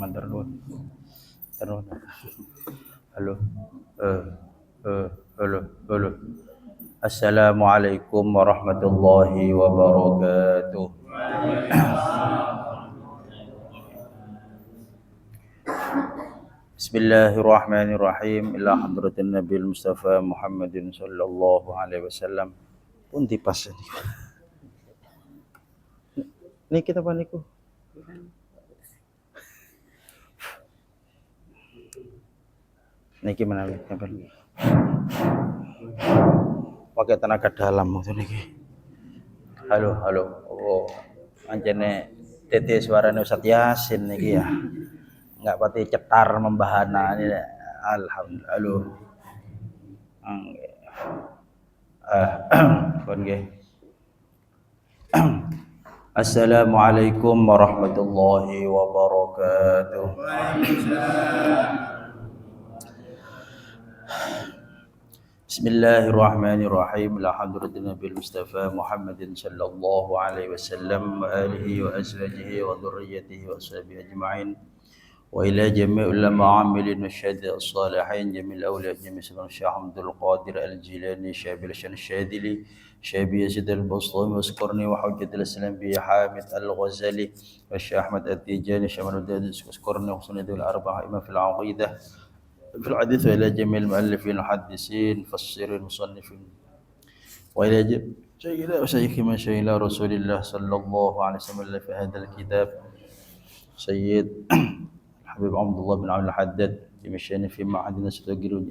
Matur nuwun. Terus. Halo. Halo. Halo. Assalamualaikum warahmatullahi wabarakatuh. Bismillahirrahmanirrahim. Ila hadratin Nabil Mustafa Muhammadin sallallahu alaihi wasallam. Pun dipas ini. Ini kita apa niku? Niki mana pakai tenaga dalam itu niki. Halo. Oh, anjene tete suarane Ustaz Yasin niki ya. Enggak pati cetar membahana ini. Alhamdulillah. Kon nggih. Assalamualaikum warahmatullahi wabarakatuh. Bismillahirrahmanirrahim. La hadratin Nabil Mustafa Muhammadin sallallahu alaihi wasallam wa alihi wa azwajihi wa dhurriyyatihi wa ashabihi ajma'in. Wa ila jami' ulama 'amilin wasyhada as-salihin jamil awliya jami' salam Syekh Abdul Qadir Al-Jilani Syabil Syadili Syabi Yazid Al-Bustami wasqurni wa hujjatul Islam bi Hamid Al-Ghazali wa Syekh Ahmad At-Tijani Syamaluddin wasqurni wa sunnatul arba'ah imam fil 'aqidah في الحديث وإلى جميع المؤلفين المحدثين مفسرين مصنفين وإلى شيخ من شيخ إلى رسول الله صلى الله عليه وسلم في هذا الكتاب سيد الحبيب عبد الله بن عبد الحداد يمشينا في معهد نستغير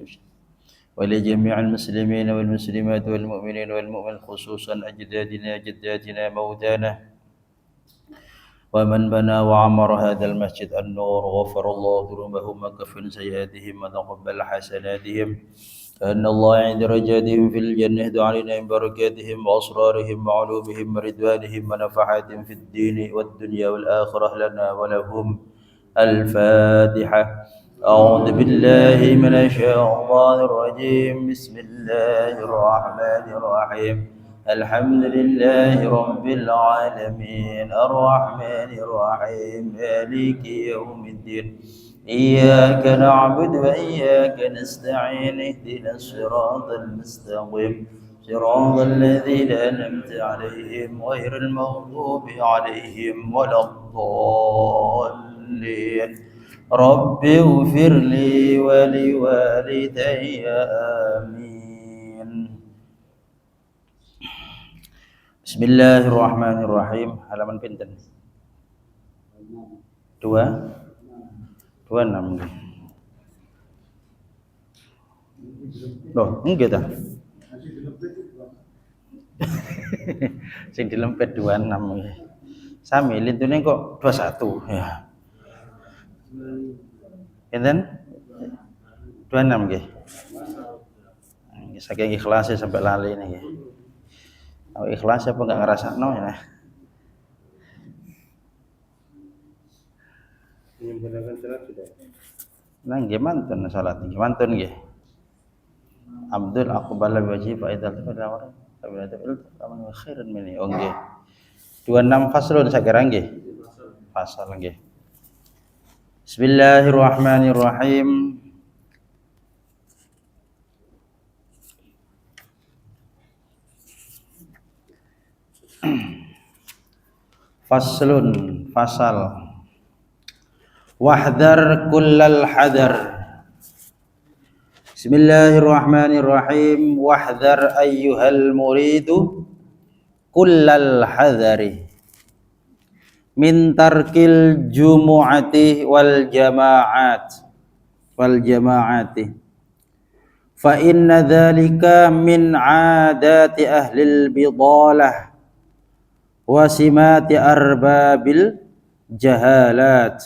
وإلى جميع المسلمين والمسلمات والمؤمنين والمؤمن خصوصا أجدادنا جداتنا موتانا ومن بنى وعمر هذا المسجد النور غفر الله ذنوبهم وكفر سيئاتهم وتقبل حسناتهم فإن الله عند رجاتهم في الجنة يهدى علينا من بركاتهم وأسرارهم وعلومهم ورضوانهم ونفحاتهم في الدين والدنيا والآخرة لنا ولهم الفاتحة أعوذ بالله من الشيطان الرجيم بسم الله الرحمن الرحيم الحمد لله رب العالمين الرحمن الرحيم مالك يوم الدين إياك نعبد وإياك نستعين اهدنا الصراط المستقيم صراط الذين أنعمت عليهم غير المغضوب عليهم ولا الضالين رب اغفر لي ولوالدي آمين. Bismillahirrahmanirrahim. Halaman pinten? 26. Loh, enggak ta? Sing dilempet 26 nggih. Sami lintune kok 21 ya. Pinten? 26 nggih. Saking ikhlasnya sampai lali niki. Ikhlas apa enggak ngerasakno ya. Menyempurnakan salat sudah. Nah, nggih mantun salat nggih, mantun nggih. Abdul aqbala wajib fa idzal tafadhal qabla tafil aman khairan minni. Oh nggih. 26 faslun sakira nggih. Fasal nggih. Bismillahirrahmanirrahim. Faslun fasal wahdhar kullal hadar. Bismillahirrahmanirrahim. Wahdhar ayyuhal muridu kullal hadari min tarkil jumu'ati wal jama'ati fa inna dhalika min 'adati ahlil bidalah wasimati arbabil jahalat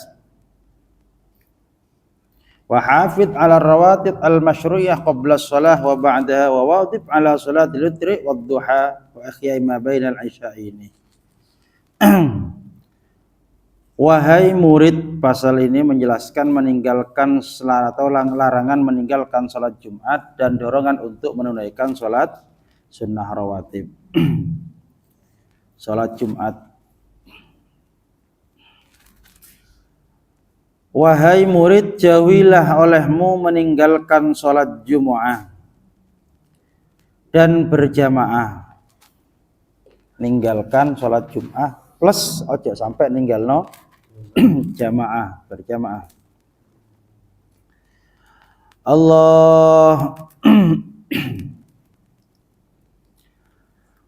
wa hafid ala rawatib al masyru'iyah qabla shalah wa ba'daha wa wadib ala salatil witri wad duha wa akhiyai ma bainal isyaini. Wahai murid, pasal ini menjelaskan meninggalkan atau larangan meninggalkan salat Jumat dan dorongan untuk menunaikan salat sunnah rawatib. Salat Jumat Wahai murid, jauhilah olehmu meninggalkan sholat Jumu'ah dan berjamaah. Ninggalkan sholat Jum'ah plus ojo sampai ninggalno jamaah, berjamaah. Allah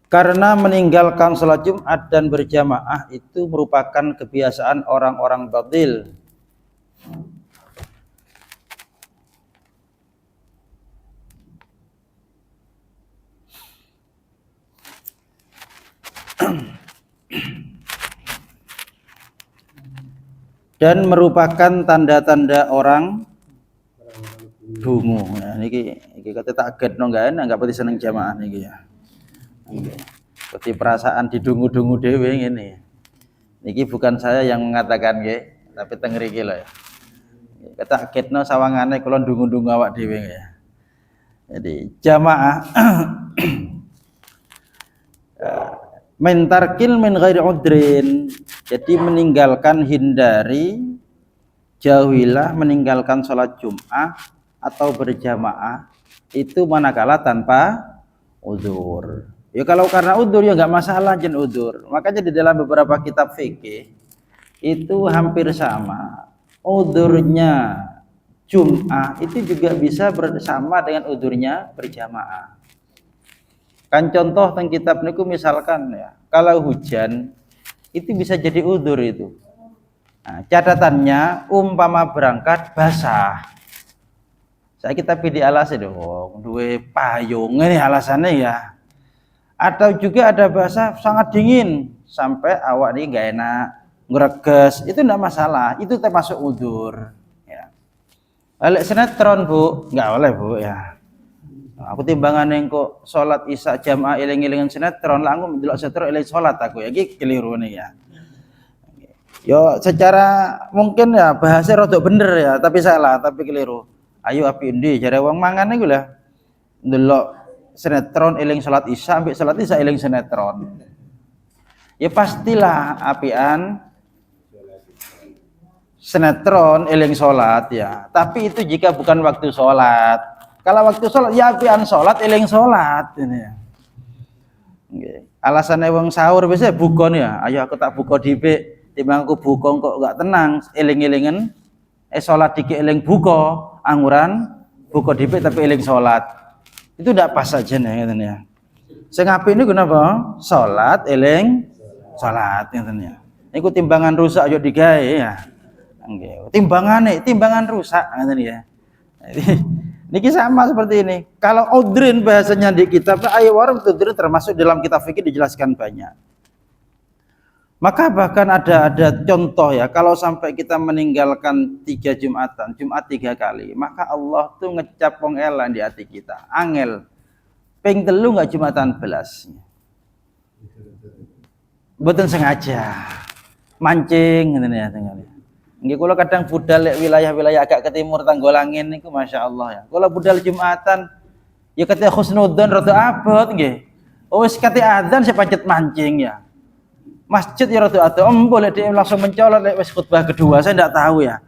karena meninggalkan sholat Jumat dan berjamaah itu merupakan kebiasaan orang-orang batil. Dan merupakan tanda-tanda orang dungu. Nah, niki kata tak no enggak enak, enggak pati seneng jamaah niki ya. Seperti perasaan didungu-dungu dewe ngene. Niki bukan saya yang mengatakan nggih, tapi teng mriki lho ya. Kata ketno sawangane kula dungu-dungu awak dhewe ya. Jadi jamaah mentarkil min ghairi udrin, jadi meninggalkan, hindari, jauhilah meninggalkan sholat Jum'ah atau berjamaah itu manakala tanpa udzur. Ya kalau karena udzur ya nggak masalah jen udzur. Makanya di dalam beberapa kitab fikih itu hampir sama. Udzurnya Jum'ah itu juga bisa bersama dengan udzurnya berjamaah. Kan contoh tentang kitab niku misalkan ya, kalau hujan itu bisa jadi udzur itu. Nah, catatannya umpama berangkat basah. Saya kita pilih alasan dong, duwe payung ini alasannya ya. Atau juga ada basah sangat dingin sampai awak ini nggak enak, ngreges, itu enggak masalah, itu termasuk udzur. Ya. Balik sinetron bu, nggak boleh bu ya. Aku timbangan kok sholat isya jamaah eling-elingan sinetron, langsung delok sinetron eling sholat aku ya, iki keliru nih ya. Yo secara mungkin ya bahasa rodok bener ya, tapi salah, tapi keliru. Ayo api endi jare wong mangan iku lho. Ndelok sinetron eling salat isya, ambek salat isya eling sinetron. Ya pastilah apian sinetron eling salat ya. Tapi itu jika bukan waktu salat. Kalau waktu salat ya apian salat eling salat ini ya. Nggih. Alasane wong sahur biasa buka ya. Ayo aku tak buka dhisik. Timbang aku buka kok enggak tenang, eling-elingen salat dikit eling buka, anguran buka dipik tapi eling salat. Itu ndak pas saja nih ngeten ya. Sing apik niku napa? Salat eling salat ngeten ya. Niku timbangan rusak yo digawe ya. Nggih. Timbangan rusak ngeten ya. Niki sama seperti ini. Kalau udrin bahasanya di kitab ayo warung udrin termasuk dalam kitab fikih dijelaskan banyak. Maka bahkan ada contoh ya, kalau sampai kita meninggalkan 3 Jumatan, Jumat 3 kali, maka Allah tuh ngecap wong elan di hati kita. Angel, ping telu nggak Jumatan belas. Mboten sengaja, mancing ngene ya tinggal. Nggih kula kadang budal lek wilayah-wilayah agak ke timur Tanggolangin niku masyaallah ya. Kula budal Jumatan ya ketika husnudzon rada abot nggih. Wis kate adzan saya pancet mancing ya. Masjid ya rada ado boleh dia langsung mencolot lek wis khutbah kedua, saya enggak tahu ya.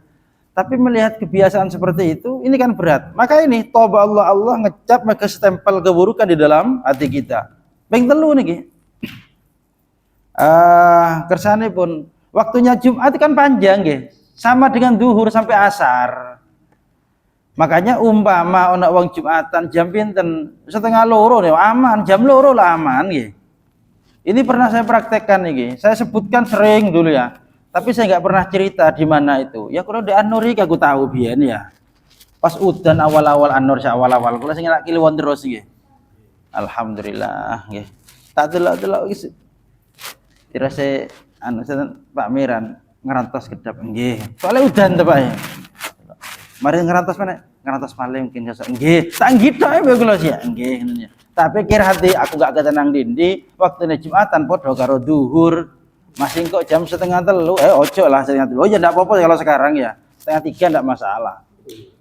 Tapi melihat kebiasaan seperti itu, ini kan berat. Maka ini toba Allah ngecap maka stempel keburukan di dalam hati kita. Ping telu niki. Kersane pun waktunya Jumat kan panjang nggih. Sama dengan zuhur sampai asar. Makanya umpama ana wong Jumatan jam pinten 1:30 ya aman, jam 2 lah aman nggih. Ini pernah saya praktekkan nih, saya sebutkan sering dulu ya, tapi saya nggak pernah cerita di mana itu. Ya kalau di An-Nur aku tahu biyen ya. Pas udan awal-awal An-Nur awal-awal, kalau saya nggak kiluan terus gitu. Alhamdulillah, gitu. Tak delok-delok gitu. Dirasa Pak Miran ngerantos kedap, nggih. Soalnya udan tuh Pak ya. Mari ngerantos mana? Ngerantos paling mungkin besok, nggih. Tak gitu aja bagus ya, nggih. Tapi pikir hati aku gak ketenang dindi waktu Jumatan podo karo duhur masih kok jam 2:30 ojo lah 2:30 ya enggak apa-apa kalau sekarang ya 2:30 enggak masalah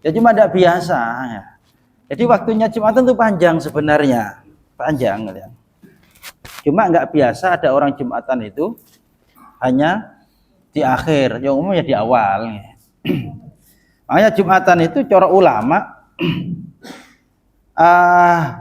ya cuma enggak biasa ya. Jadi waktunya Jumatan itu panjang sebenarnya panjang ya. Cuma enggak biasa ada orang Jumatan itu hanya di akhir yang umumnya di awal ya. Makanya Jumatan itu cara ulama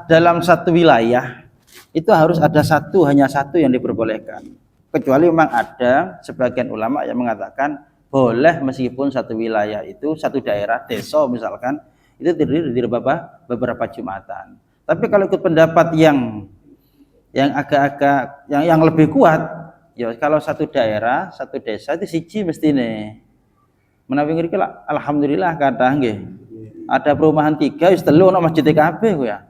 dalam satu wilayah itu harus ada hanya satu yang diperbolehkan. Kecuali memang ada sebagian ulama yang mengatakan boleh meskipun satu wilayah itu, satu daerah, desa misalkan, itu terdiri dari beberapa Jumatan. Tapi kalau ikut pendapat yang agak-agak yang lebih kuat, ya kalau satu daerah, satu desa itu siji mestine. Menawi ngriki alhamdulillah kadang nggih. Ada perumahan 3 wis 3 ana masjid kabeh ya.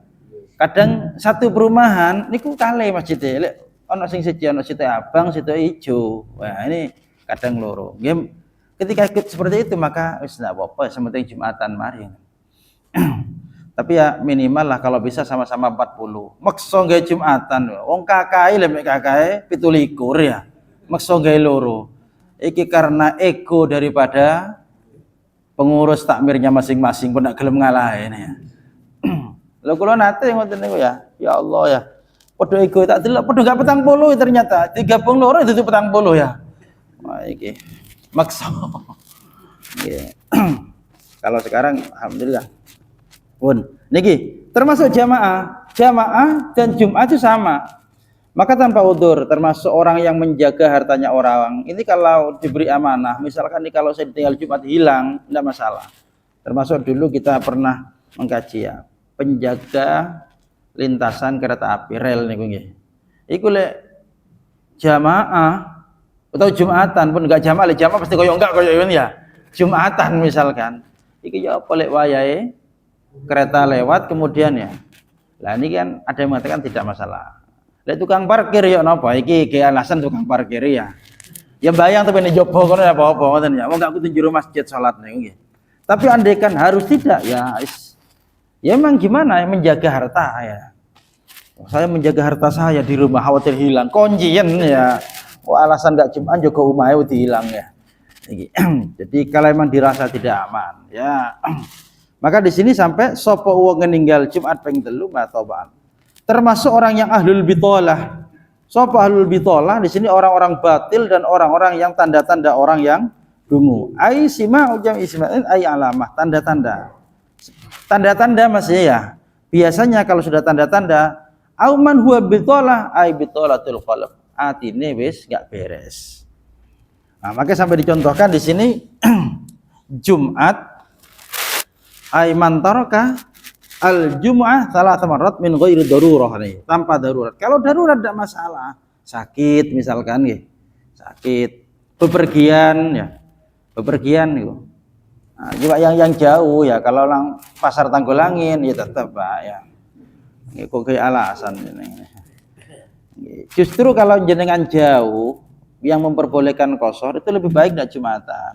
Kadang satu perumahan niku kalih masjid. Lek ana sing siji ana site abang, site ijo. Wah, ini kadang loro. Nggih, ketika ikut seperti itu maka wis ndak apa-apa, sementing Jumatan mari. Tapi ya minimal lah kalau bisa sama-sama 40. Maksa gawe Jumatan. Wong kakae lek kakae 17 ya. Maksa gawe loro. Iki karena ego daripada pengurus takmirnya masing-masing pun nak gelem ngalahin ya. Lho kula nate ngoten niku ya. Ya Allah ya. Padha ego tak delok padha gak 40 ternyata. 32 itu 40 ya. Wah iki maksa. Nggih. Kalau sekarang alhamdulillah. Pun niki termasuk jamaah dan Jumat itu sama. Maka tanpa udzur, termasuk orang yang menjaga hartanya orang. Ini kalau diberi amanah, misalkan nih kalau saya tinggal Jumat hilang, tidak masalah. Termasuk dulu kita pernah mengkaji ya, penjaga lintasan kereta api rel niku nggih. Iku lek jamaah atau Jumatan pun enggak jamaah, lek jamaah pasti koyo enggak koyo ini ya. Jumatan misalkan. Iki ya apa lek wayahe kereta lewat kemudian ya. Lah ini kan ada yang mengatakan tidak masalah. Lek tukang parkir ya napa iki ge alasan tukang parkir ya. Ya bayang tapi nek jopo kono apa-apa ngoten ya. Wong gak kudu jero masjid salat niku nggih. Tapi andaikan harus tidak ya ya memang gimana ya menjaga harta ya. Saya menjaga harta saya di rumah khawatir hilang. Kuncian ya. Wah, alasan gak Jumat juga umahe wedi hilang ya. Jadi kalau memang dirasa tidak aman ya. Maka di sini sampai sapa wong ninggal Jumat ping 3 matoban. Termasuk orang yang ahlul bitolah. Sapa ahlul bitolah di sini orang-orang batil dan orang-orang yang tanda-tanda orang yang dungu. Ai sima ujam ismail ai alamah, tanda-tanda. Tanda-tanda maksudnya ya. Biasanya kalau sudah tanda-tanda auman huwa bitolah ai bitolatul qalb. Atine wis enggak beres. Nah, maka sampai dicontohkan di sini Jumat ai mantaraka al-jum'ah salah marat min ghairi darurah nih, tanpa darurat. Kalau darurat tidak masalah. Sakit misalkan nggih. Sakit, bepergian ya. Bepergian niku. Nah, juga yang jauh ya, kalau orang pasar Tanggulangin ya tetap Pak ya. Nggih kok kayak alasan ini. Justru kalau jenengan jauh yang memperbolehkan qashar itu lebih baik tidak Jumatan.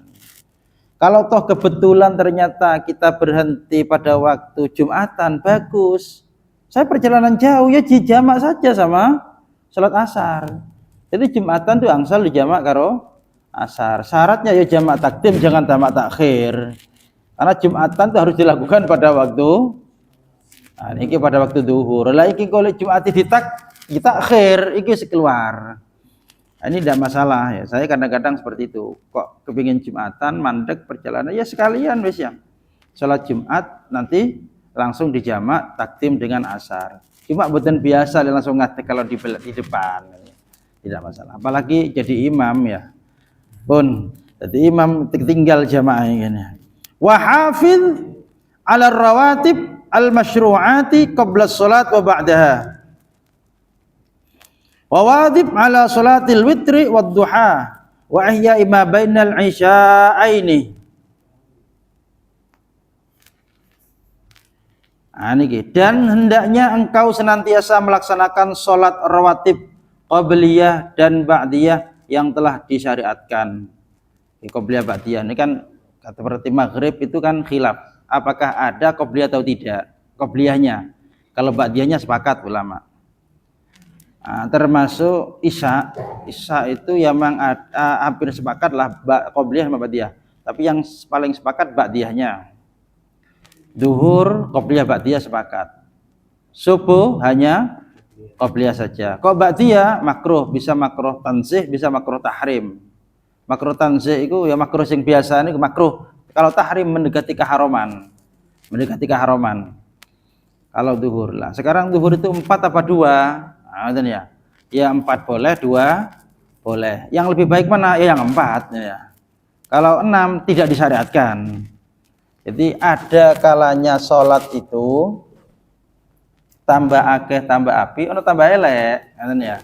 Kalau toh kebetulan ternyata kita berhenti pada waktu Jumatan, bagus. Saya perjalanan jauh ya dijamak saja sama salat asar. Jadi Jumatan tuh angsal dijamak karo asar. Syaratnya ya jamak takdim, jangan jamak takhir. Karena Jumatan itu harus dilakukan pada waktu ini pada waktu duhur. Lah iki kalau Jumat ditakhir iki keluar. Ini tidak masalah ya. Saya kadang-kadang seperti itu. Kok kepingin Jumatan, mandek perjalanan ya sekalian wis ya. Salat Jumat nanti langsung dijamak takdim dengan asar. Cuma buatan biasa langsung ngadeg kalau di depan. Tidak masalah. Apalagi jadi imam ya. Pun jadi imam tinggal jamaah ini. Wa hafiz 'ala rawatib al-masyru'ati qabla shalat wa ba'daha. Wa wajib ala salatil witri wad duha wa ihya ma bainal isya'aini. Dan hendaknya engkau senantiasa melaksanakan salat rawatib qabliyah dan ba'diyah yang telah disyariatkan. Qabliyah ba'diyah ini kan seperti maghrib itu kan khilaf. Apakah ada qabliyah atau tidak? Qabliyahnya. Kalau ba'diyahnya sepakat ulama. Termasuk Isya itu yang hampir sepakat lah qobliyah sama ba'diyah. Tapi yang paling sepakat ba'diyahnya. Duhur qobliyah ba'diyah sepakat. Subuh hanya qobliyah saja. Kok ba'diyah makruh, bisa makruh tanzih, bisa makruh tahrim. Makruh tanzih itu ya makruh sing biasa ini makruh. Kalau tahrim mendekati keharaman. Mendekati keharaman. Kalau zuhur lah. Sekarang zuhur itu 4 apa 2? Nah, ya. Ya 4 boleh, 2 boleh. Yang lebih baik mana? Ya yang 4 ya. Kalau 6 tidak disyariatkan. Jadi ada kalanya sholat itu tambah akeh tambah api, ono tambah elek, ya.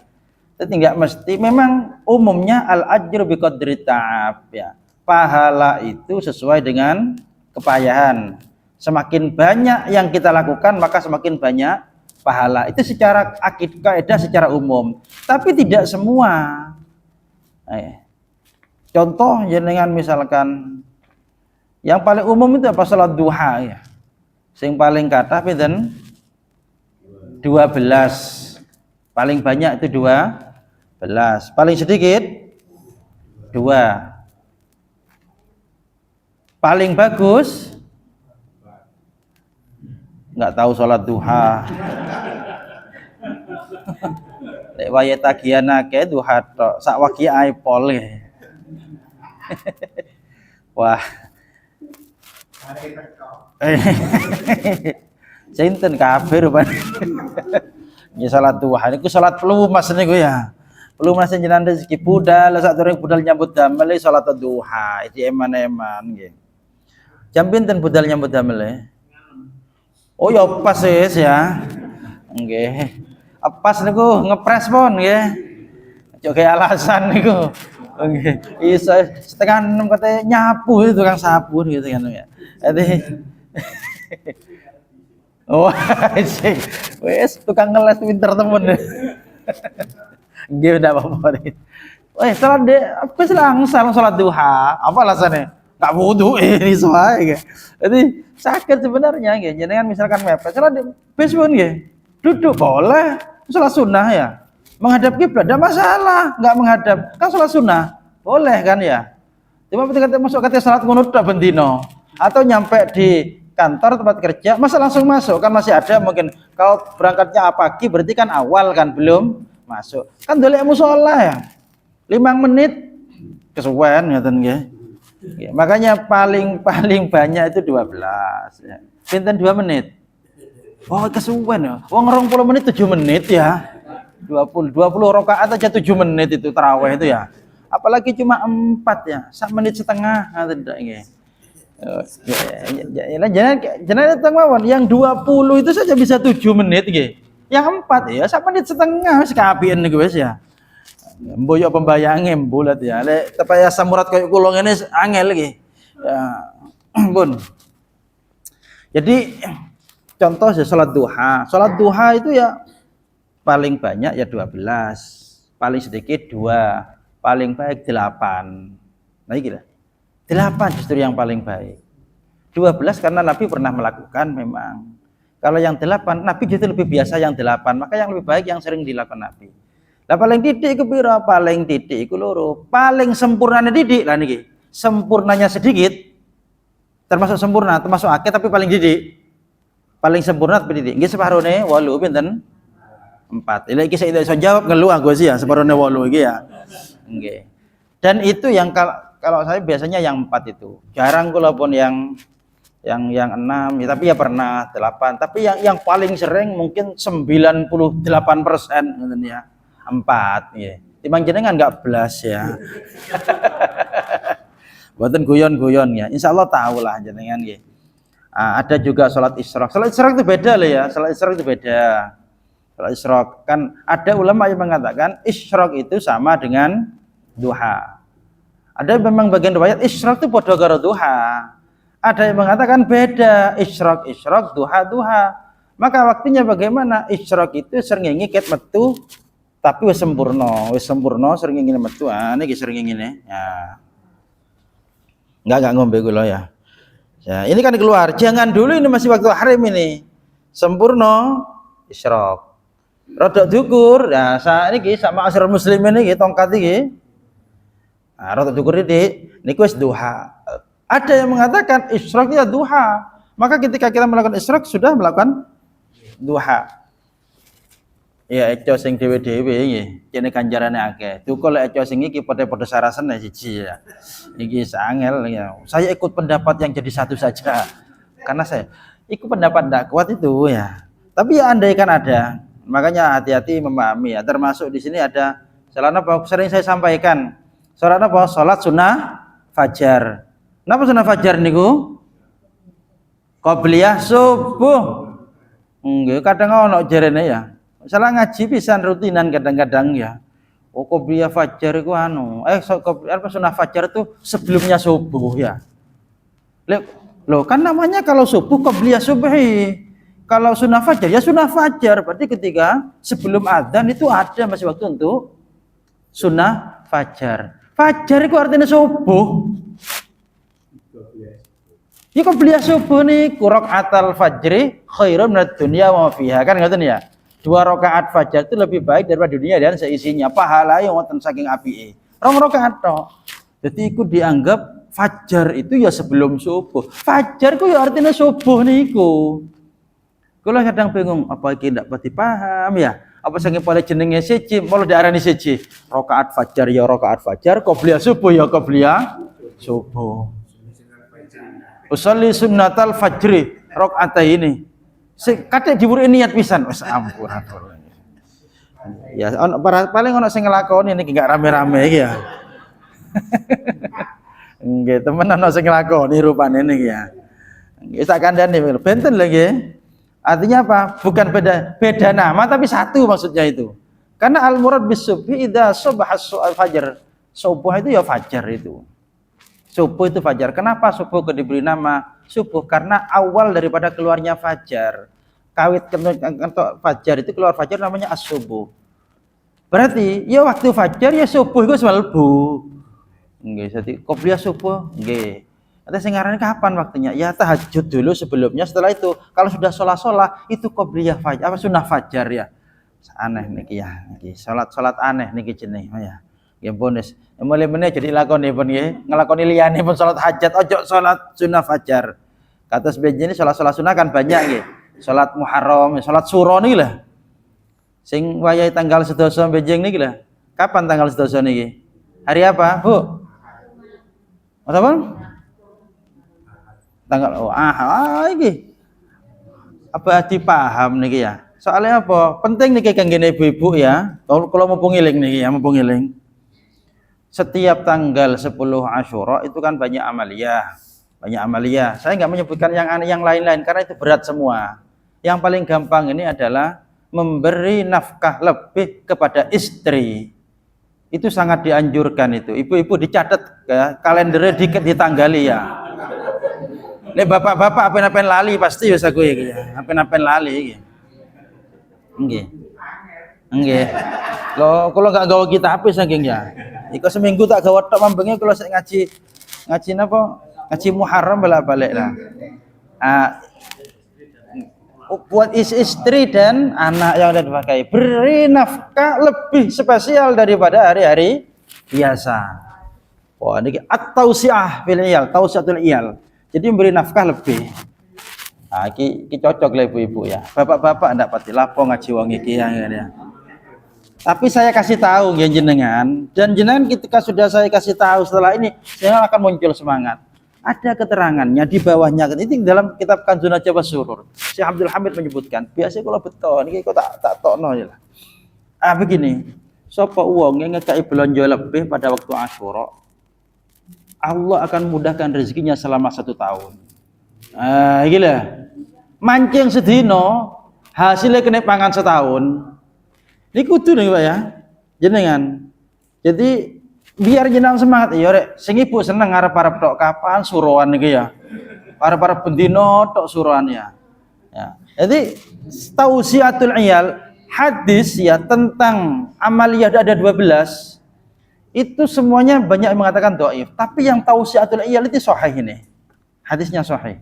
Jadi enggak mesti. Memang umumnya al ajru biqadri ta'ab ya. Pahala itu sesuai dengan kepayahan. Semakin banyak yang kita lakukan maka semakin banyak pahala. Itu secara kaidah secara umum. Tapi tidak semua. Contoh jenengan misalkan yang paling umum itu apa? Salat duha ya. Yang paling kathah pinten? 12. Paling banyak itu 12. Paling sedikit 2. Paling bagus nggak tahu sholat duha. Lek wayahe tagihan akeh duha tok, sak wagi ae pole. Wah. Sinten kafir rupane. Ya salat duha niku salat pelumas niku ya. Pelumas jenengan rezeki budal sak durung budal nyambut damel salat duha iki eman-eman nggih. Jam pinten budal nyambut damel? Oh ya pas ya. Nggih. Pas niku ngepres pun nggih. Aja gawe alasan niku. Nggih. Iso 5:30 katanya nyapu itu tukang sapu gitu kan ya. Jadi oh, wes tukang ngeles pinter temen. Nggih udah apa-apa. Salat deh, aku langsung salat duha. Apa alasannya? Enggak wudu ini soalnya gitu. Jadi sakit sebenarnya gitu. Jangan misalkan mepet salat bis pun gitu. Duduk boleh, salat sunnah ya. Menghadap kiblat enggak masalah, enggak menghadap. Kan salat sunnah. Boleh kan ya? Cuma ketika masuk ke salat ngunut tak bendino atau nyampe di kantor tempat kerja, masa langsung masuk kan masih ada mungkin. Kalau berangkatnya pagi berarti kan awal kan belum masuk. Kan dolek mushola ya. 5 menit kesuwen ngoten nggih. Ya, makanya paling banyak itu 12 ya. Pinten 2 menit. Oh, kesuwen ya. Wong 20 menit 7 menit ya. 20 rakaat aja 7 menit itu tarawih itu ya. Apalagi cuma 4 ya. 1 menit setengah ngoten nggih. Jangan mawon yang 20 itu saja bisa 7 menit nggih. Yang 4 ya 1 menit setengah wis kapian niku wis ya. Mboyo pembayange bulat ya. Lek tepaya samurat koyo kula ngene angel iki. Ya ampun. Jadi contoh ya salat duha. Salat duha itu ya paling banyak ya 12, paling sedikit 2, paling baik 8. Nah iki lah. 8 justru yang paling baik. 12 karena Nabi pernah melakukan memang. Kalau yang 8, Nabi justru lebih biasa yang 8. Maka yang lebih baik yang sering dilakukan Nabi. Lah paling titik iku pira? Paling titik iku loro. Paling sempurnanya titik lah niki. Sempurnanya sedikit. Termasuk sempurna, termasuk akeh tapi paling titik. Paling sempurna tapi titik. Nggih separone 8 pinten? 4. Lha iki saya iso jawab ngeluh aku sih ya separone 8 iki ya. Nggih. Dan itu yang kalau saya biasanya yang 4 itu. Jarang kula pun yang 6 ya, tapi ya pernah 8. Tapi yang paling sering mungkin 98% ngoten ya. 4 nggih. Timbang jenengan enggak blas ya. Mboten guyon-guyon ya. Insyaallah tahulah jenengan nggih. Ada juga salat isyraq. Salat isyraq itu beda loh ya. Salat isyraq itu beda. Salat isyraq kan ada ulama yang mengatakan isyraq itu sama dengan duha. Ada memang bagian riwayat isyraq itu padha karo duha. Ada yang mengatakan beda, isyraq duha. Maka waktunya bagaimana? Isyraq itu srengenge ket metu tapi wis sempurna srengenge metu. Niki srengenge ya. Enggak ngombe kula ya. Ya, ini kan keluar. Jangan dulu ini masih waktu haram ini. Sempurna isyraq. Rodok dukur. Nah, niki sama asrul muslimin niki tongkat iki. Rodok dukur iki niku wis duha. Ada yang mengatakan isyraq itu duha. Maka ketika kita melakukan isyraq sudah melakukan duha. Ya eco sing dhewe-dhewe nggih, kene ganjarane akeh. Tukul eco sing iki padha-padha sarasane siji ya. Iki sangel ya. Saya ikut pendapat yang jadi satu saja. Karena saya ikut pendapat ndak kuat itu ya. Tapi ya andai kan ada. Makanya hati-hati memahami ya. Termasuk di sini ada salat apa sering saya sampaikan. Salat apa? Salat sunnah fajar. Napa sunnah fajar niku? Qobliyah subuh. Nggih, kadang ono jarene ya. Salah ngaji pisan rutinan kadang-kadang ya. Oh qobliyah fajar itu sunnah fajar itu sebelumnya subuh ya. Loh kan namanya kalau subuh qobliyah subhi. Kalau sunnah fajar ya sunnah fajar. Berarti ketika sebelum adzan itu ada masih waktu untuk sunnah fajar. Fajar itu artinya subuh. Ya qobliyah subuh nih raqaatal fajri khairun minad dunya wa fiha kan ngoten ya. 2 rakaat fajar itu lebih baik daripada dunia dan seisinya. Pahala yang wonten saking apike. 2 rakaat tok. Jadi iku dianggap fajar itu ya sebelum subuh. Fajar ku ya artinya subuh niku. Kula kadang bingung apa iki ndak pati paham ya. Apa sing paling jenenge siji, malah diarani siji. Rakaat fajar ya rakaat fajar, qobliyah subuh ya qobliyah subuh. Usolli sunnatal fajri rakaataini. Kate diwuri niat pisan wis ampun. Ya paling ono sing nglakoni niki gak rame-rame iki ya. Nggih, temen ono sing nglakoni rupane niki ya. Nggih sak kandhane benten lho nggih. Artinya apa? Bukan beda nama tapi satu maksudnya itu. Karena al murad bis subhi idza subha al-fajr. Subuh itu ya fajar itu. Subuh itu fajar. Kenapa subuh diberi nama subuh? Karena awal daripada keluarnya fajar. Kawit kentok fajar itu keluar fajar namanya as-subuh. Berarti ya waktu fajar ya subuh itu mlebu. Nggih, jadi qobliyah subuh nggih. Nanti sing ngarani kapan waktunya? Ya tahajud dulu sebelumnya. Setelah itu kalau sudah sholat itu qobliyah fajar apa sunnah fajar ya. Aneh niki ya. Niki salat aneh niki jenenge ya. Nggih pun wis mulai meneh jadi lakoni pun nggih. Ngelakoni liyane pun salat hajat ojo salat sunnah fajar. Kados benjene salat-salat sunnah kan banyak nggih. Salat Muharram, salat Syura niki lah. Sing wayahe tanggal 11 benjing niki lah. Kapan tanggal 11 niki? Hari apa, Bu? Apa? Tanggal iki. Apa dipaham niki ya? Soalnya apa? Penting niki kanggene ibu-ibu ya. Kalau mumpung eling niki ya, mumpung eling. Setiap tanggal 10 Asyura itu kan banyak amaliyah. Banyak amaliyah. Saya nggak menyebutkan yang lain-lain karena itu berat semua. Yang paling gampang ini adalah memberi nafkah lebih kepada istri. Itu sangat dianjurkan itu. Ibu-ibu dicatat ya, kalendernya ditanggali ya. Nek bapak-bapak apen-apen lali pasti wis aku iki ya. Apen-apen lali iki. Nggih. Nggih. Lho kula gak gawe kitab saking ya. Iku seminggu tak gawe tok mambenge kula sik ngaji napa? Ngaji Muharram balik lah. Buat istri dan anak yang ada dipakai beri nafkah lebih spesial daripada hari-hari biasa. Wah ini at-tausiah fil iyal, tausiatul iyal. Jadi memberi nafkah lebih. Nah, iki cocok lah ibu-ibu ya. Bapak-bapak ndak pati lapo ngaji wong iki ya. Tapi saya kasih tahu ya jenengan dan jenengan ketika sudah saya kasih tahu setelah ini jenengan akan muncul semangat. Ada keterangannya di bawahnya. Ini dalam kitab Kanzun Najwa Surur. Syekh Abdul Hamid menyebutkan, biasanya kalau betul ini kok tak tokno ya lah. Begini, sapa wong yang ngekei belanja lebih pada waktu Asyura, Allah akan mudahkan rezekinya selama 1 tahun. Gila. Mancing sedino, hasilnya kena pangan setahun. Ini kudu nih Pak ya. Jenengan. Jadi biar jenengan semangat ya rek sing ibu seneng arep-arep tok kapan suruhan iki ya. Arep-arep bendino tok suruhan ya. Jadi tausiatul iyal hadis ya tentang amaliyah ada 12 itu semuanya banyak yang mengatakan dhaif, tapi yang tausiatul iyal itu sahih ini. Hadisnya sahih.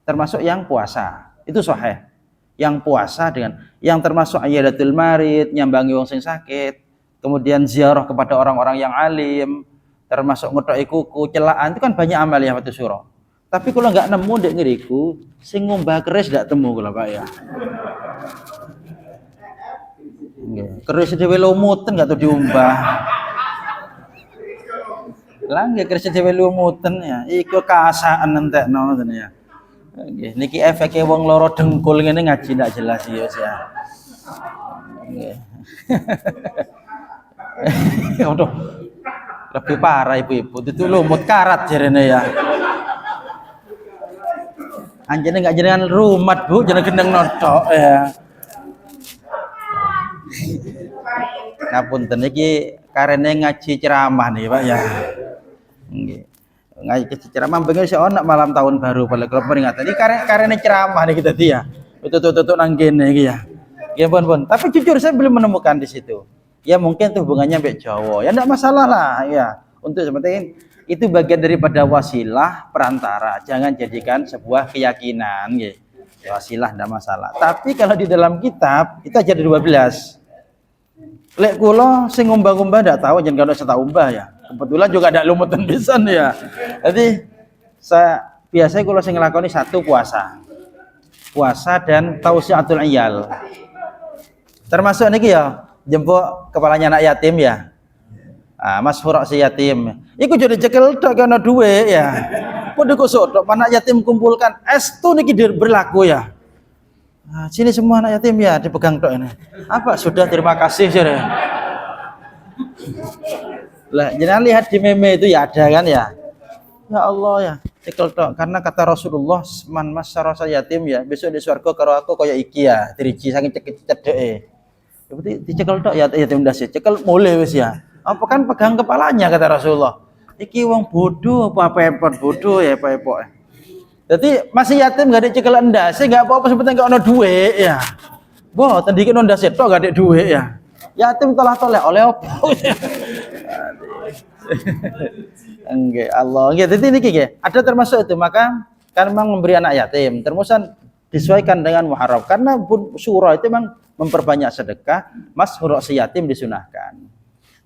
Termasuk yang puasa. Itu sahih. Yang puasa dengan yang termasuk iyadatul marid, nyambangi wong sing sakit. Kemudian ziarah kepada orang-orang yang alim, termasuk ngethoki kuku, celaan itu kan banyak amaliyah waktu syura. Tapi kalau nggak nemu ndek ngriku, sing ngumbah keris ndak temu kula Pak ya. Nggih, keris dhewe lumutan gak tau diumbah. Lah nggih keris dhewe lumutan ya, iku kaasaan entekno ngoten ya. Nggih, niki efeke wong loro dengkul ngene ngaji ndak jelas ya, ya. Nggih. Aduh. Lebih parah ibu-ibu, itu lumut karat jarene ya. Anjene enggak jenengan rumat, Bu, jeneng gendeng notok ya. Ngapunten iki karene ngaji ceramah nih, Pak ya. Nggih. Ngaji ceramah bengi iso ana malam tahun baru pada klub peringatan. Iki karene ceramah nih kita dia. Tutuk-tutuk nang kene iki ya. Nggih, pun. Tapi jujur saya belum menemukan di situ. Ya mungkin itu hubungannya mbek Jawa. Ya enggak masalah lah ya. Untuk seperti itu bagian daripada wasilah perantara. Jangan jadikan sebuah keyakinan nggih. Wasilah enggak masalah. Tapi kalau di dalam kitab itu aja ada 12. Lek kula sing umbah-umbah ndak tahu jangan kalau saya tak umbah ya. Kebetulan juga ada lumutan pisan ya. Jadi saya biasanya kula sing nglakoni satu puasa. Puasa dan tausiatul iyal. Termasuk niki ya jemput kepalanya anak yatim ya. Mas Hurok si yatim. Iku jadi cekel tok kana duwe ya. Padha kusuk tok anak yatim kumpulkan. Estu niki berlaku ya. Sini semua anak yatim ya dipegang tok ini. Apa sudah terima kasih sire. Lah jangan lihat di meme itu ya ada kan ya. Ya Allah ya, cekel tok karena kata Rasulullah man masyarasa yatim ya, besok di surga karo aku kaya iki ya, diriji saking cedeke. Berarti dicekel tok ya yatim ndas cekel mulai wis ya. Apa kan pegang kepalanya kata Rasulullah. Iki wong bodoh apa pepot bodoh ya pepot. Jadi masih yatim gak ada cekel ndas, enggak apa-apa sebenarnya enggak ono duit ya. Boh, tandike ndas tok gak ada duit ya. Yatim tolak-tolak oleh apa? Enggak Allah. Enggak jadi niki nggih. Ada termasuk itu maka kan memang memberi anak yatim termusan disesuaikan dengan muharram karena surah itu memang memperbanyak sedekah, mas huruk si yatim disunahkan.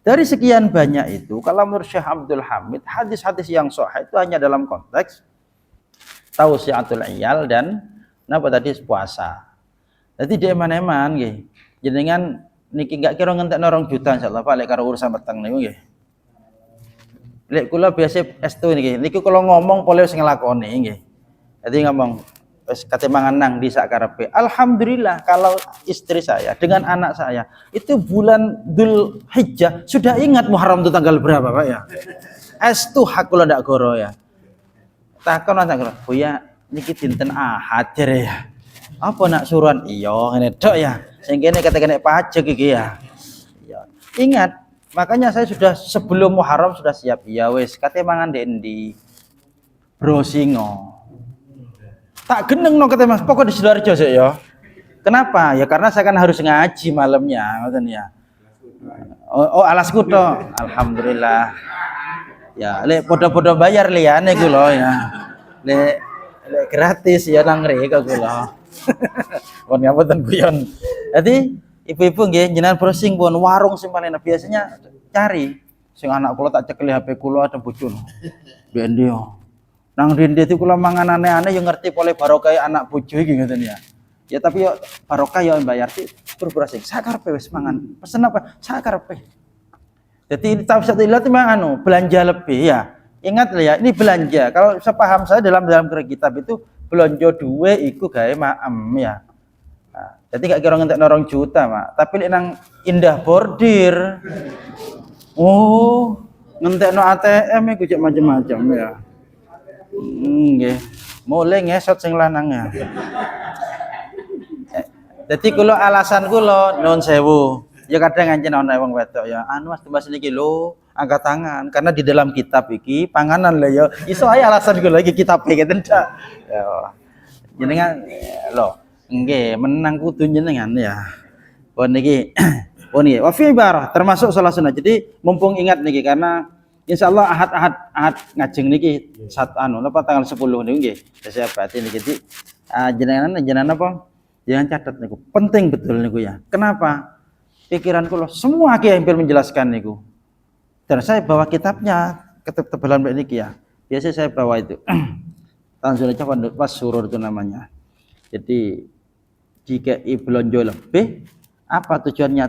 Dari sekian banyak itu, kalau menurut Syekh Abdul Hamid, hadis-hadis yang sahih itu hanya dalam konteks tausiatul iyal dan napa tadi puasa. Jadi dia eman-eman nggih. Jenengan niki enggak kira ngentekno 2 juta insyaallah Pak lek karo urusan peteng niku nggih. Lek kula biasa estu niki. Niki kula ngomong pole sing nglakoni nggih. Jadi ngomong wis kate mangan nang di sak karepe. Alhamdulillah kalau istri saya dengan anak saya itu bulan Dzulhijjah sudah ingat Muharram itu tanggal berapa, Pak ya. Estu hak kula ndak goro ya. Takon nang kula, "Bu ya, niki dinten Ahad jere ya." Apa nak suruhan? Iya, ngene tok ya. Sing kene kate-kene pajak iki ya. Iya. Ingat, makanya saya sudah sebelum Muharram sudah siap. Iya wis, kate mangan ndi? Brosingo. Tak geneng no kata Mas, pokok di Sidoarjo sih ya. Kenapa? Ya karena saya kan harus ngaji malamnya, ngoten ya. Oh alasku toh, alhamdulillah. Ya, lek podo-podo bayar liyane ku lho ya. Lek gratis ya nang mriko ku lho. Pun ngapunten guyon. Jadi ibu-ibu nggih jenengan browsing pun warung sing paling biasanya cari sing anak kula tak cekeli HP kula ada bojone. Bendi yo. Nang dindi itu kula mangan aneh-aneh yang ngerti oleh barokah anak bojo iki ngoten ya. Ya tapi yo barokah yo bayar sih berbrasing. Sakarepe wis mangan. Pesen apa? Sakarepe. Jadi tafsirillah itu memang belanja lebih ya. Ingat ya, ini belanja. Kalau sepaham saya dalam kitab itu belanja duwe iku gawe maem ya. Nah, jadi gak kira ngentek 2 juta, Mak. Tapi lek nang Indah Bordir. Oh, ngentekno ATM iku cek macam-macam ya. Nggih. Mulai ngesot sing lanang ya. Jadi kula alasan kula nuwun sewu. Ya kadang ngancen ana wong wedok ya. Anu Mas tembas niki lho, angkat tangan karena di dalam kitab iki panganan lho ya. Iso ae alasan kula iki kitab iki ndak. Ya. Jenengan lho, nggih menang kudu jenengan ya. Pun niki pun niki wa fi ibarah termasuk salah sunah. Jadi mumpung ingat niki karena insyaallah ahad ngajeng niki tanggal 10 niku nggih. Saya berarti niki jadi jenengan apa? Jangan catat niku. Penting betul niku ya. Kenapa? Pikiran kula semua kiai hampir menjelaskan niku. Dan saya bawa kitabnya, ketebalan mbek niki ya. Biasa saya bawa itu. Tanzilnya pas surur itu namanya. Jadi jika belanja lebih apa tujuannya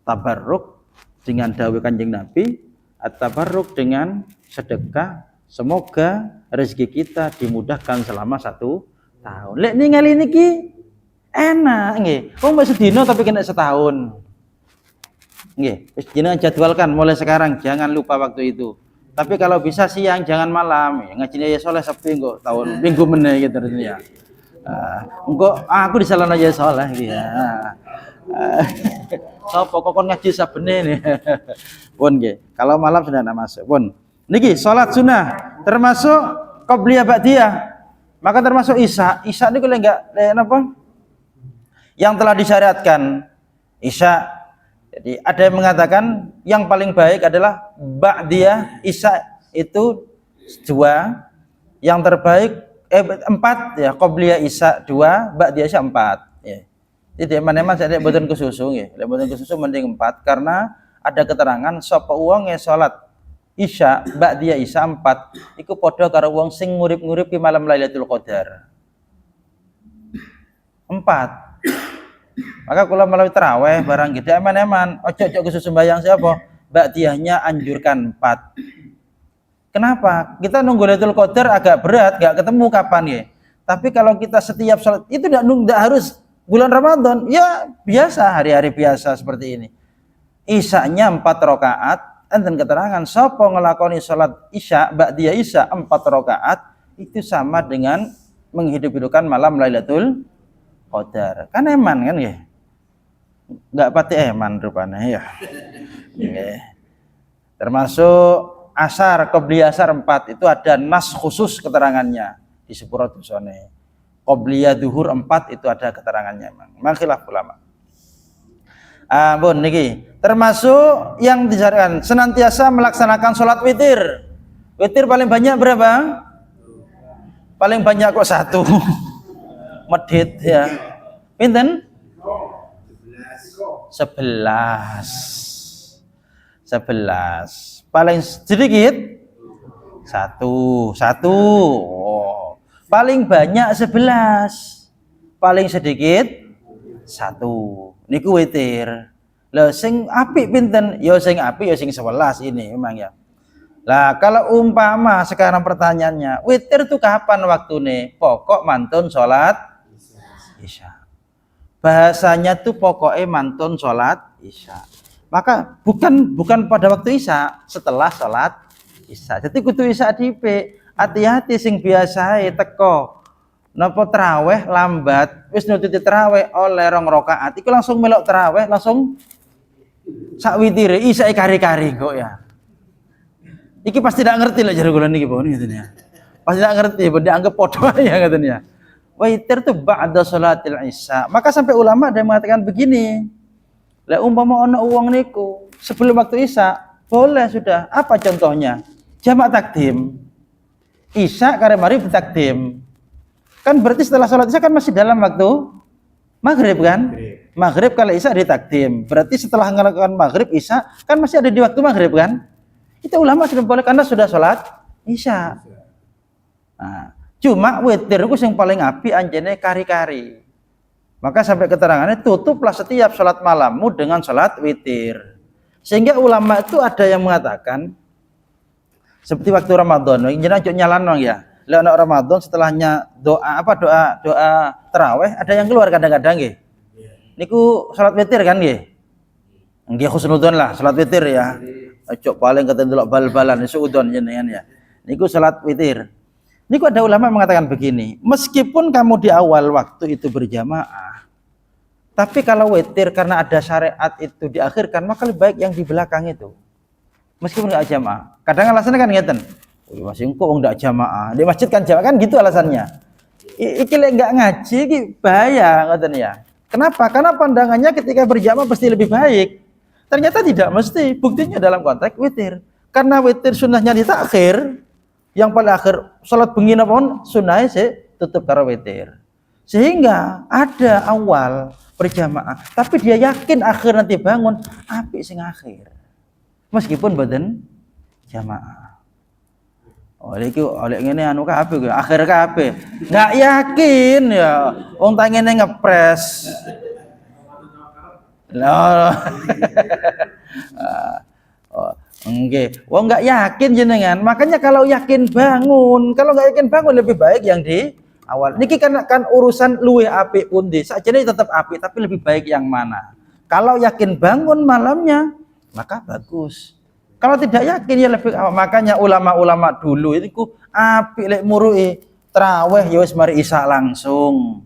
tabarruk dengan dawuh Kanjeng Nabi, at-tabarruk dengan sedekah, semoga rezeki kita dimudahkan selama 1 tahun. Lek ningali niki enak nggih. Wong mek sedina tapi kena setahun. Nggih, wis jenengan jadwalkan mulai sekarang, jangan lupa waktu itu. Tapi kalau bisa siang, jangan malam. Ngajine ya soleh Sabtu engko tahun minggu meneh gitu ya. Engko aku disalahno ya soleh iki ya. Sopo kokon ngaji sabene nih. Pun nggih. Kalau malam sudah nak masuk. Pun. Niki salat sunah termasuk qabliyah ba'diyah. Maka termasuk isya. Isya niku lek enggak napa? Yang telah disyariatkan isya. Jadi ada yang mengatakan yang paling baik adalah ba'diyah isya itu 2, yang terbaik 4 ya, qabliyah isya 2, ba'diyah isya 4 ya. Jadi eman-eman saya boten kesusu nggih. Lek boten kesusu mending 4 karena ada keterangan sapa wong salat isya ba'diyah isya 4 iku padha karo wong sing ngurip-ngurip di malam Lailatul Qadar. 4. Maka kalau melalui taraweh barang gitu eman-eman ojo kesusu sembahyang siapa? Ba'diyahnya anjurkan 4. Kenapa? Kita nunggu Lailatul Qadar agak berat, gak ketemu kapan ya. Tapi kalau kita setiap salat itu tidak harus bulan Ramadan, ya biasa hari-hari biasa seperti ini. Isya'nya 4 rakaat, enten keterangan sapa ngelakoni salat isya ba'diyah isya 4 rakaat itu sama dengan menghidup-hidupkan malam Lailatul Qadar. Kan eman kan ya? Enggak pati eman rupanya ya. Nggih. Termasuk asar, qabliyah asar 4 itu ada nas khusus keterangannya di sepuro dosane. Qabliyah duhur 4 itu ada keterangannya memang. Makhilaf ulama. Bun niki termasuk yang disarankan senantiasa melaksanakan sholat witir. Witir paling banyak berapa? Paling banyak kok 1. Medit ya. Pinten? 11. Paling sedikit 1. Oh. Paling banyak 11. Paling sedikit 1. Niku witir. Lah sing apik pinten? Ya sing apik ya sing 11 ini memang ya. Lah kalau umpama sekarang pertanyaannya, witir itu kapan waktune? Pokok mantun salat isya. Bahasanya tuh pokoknya mantun salat isya. Maka bukan pada waktu isya, setelah salat isya. Jadi kudu isya dipe. Hati-hati sing biasae teko napa taraweh lambat, wis nututi taraweh oleh 2 rakaat. Iku langsung melok taraweh, langsung sak witire isya kari-kari kok ya. Iki pasti tidak ngerti lah jare kula niki pun ngeten ya. Pasti tidak ngerti, dianggap padha ya ngeten ya. Witir itu ba'da salatil isya. Maka sampai ulama ada yang mengatakan begini. Lah umpama ana wong niku sebelum waktu isya, boleh sudah. Apa contohnya? Jamak takdim. Isya kare mari takdim. Kan berarti setelah salat isya kan masih dalam waktu maghrib kan? Maghrib kalau isya ditakdim. Berarti setelah melakukan maghrib isya kan masih ada di waktu maghrib kan? Itu ulama sudah boleh karena sudah salat isya. Nah, cuma witir itu yang paling api anjene kari-kari. Maka sampai keterangannya tutuplah setiap salat malammu dengan salat witir. Sehingga ulama itu ada yang mengatakan seperti waktu Ramadan, jenengan ojo nyalano ya. Lah ana Ramadan setelahnya doa tarawih ada yang keluar kadang-kadang nggih. Niku salat witir kan nggih. Nggih husnudzon lah salat witir ya. Ojo paling kata delok bal-balan suudon jenengan ya. Niku salat witir. Niku ada ulama mengatakan begini, meskipun kamu di awal waktu itu berjamaah, tapi kalau witir karena ada syariat itu diakhirkan, maka lebih baik yang di belakang itu. Meskipun enggak jamaah. Kadang alasannya kan ngeten. Masih engko wong ndak jamaah. Di masjid kan jamaah kan gitu alasannya. Iki lek enggak ngaji iki bahaya ngoten ya. Kenapa? Karena pandangannya ketika berjamaah pasti lebih baik. Ternyata tidak mesti. Buktinya dalam konteks witir. Karena witir sunnahnya ditakhir, yang paling akhir salat bengi napa sunnahe sik tutup karo witir. Sehingga ada awal berjamaah, tapi dia yakin akhir nanti bangun apik sing akhir. Meskipun badan jamaah. Oleh ngene anu kabeh akhir kabeh. Enggak yakin ya. Wong tangene ngepres. Loh. Oh, enggak. Wong enggak yakin jenengan. Makanya kalau yakin bangun, kalau enggak yakin bangun lebih baik yang di awal. Niki kan urusan luwe apik pundi. Sakjane tetap apik, tapi lebih baik yang mana? Kalau yakin bangun malamnya, maka bagus. Kalau tidak yakin ya lebih awal. Makanya ulama-ulama dulu itu apik lek murui traweh ya wis mari isya langsung.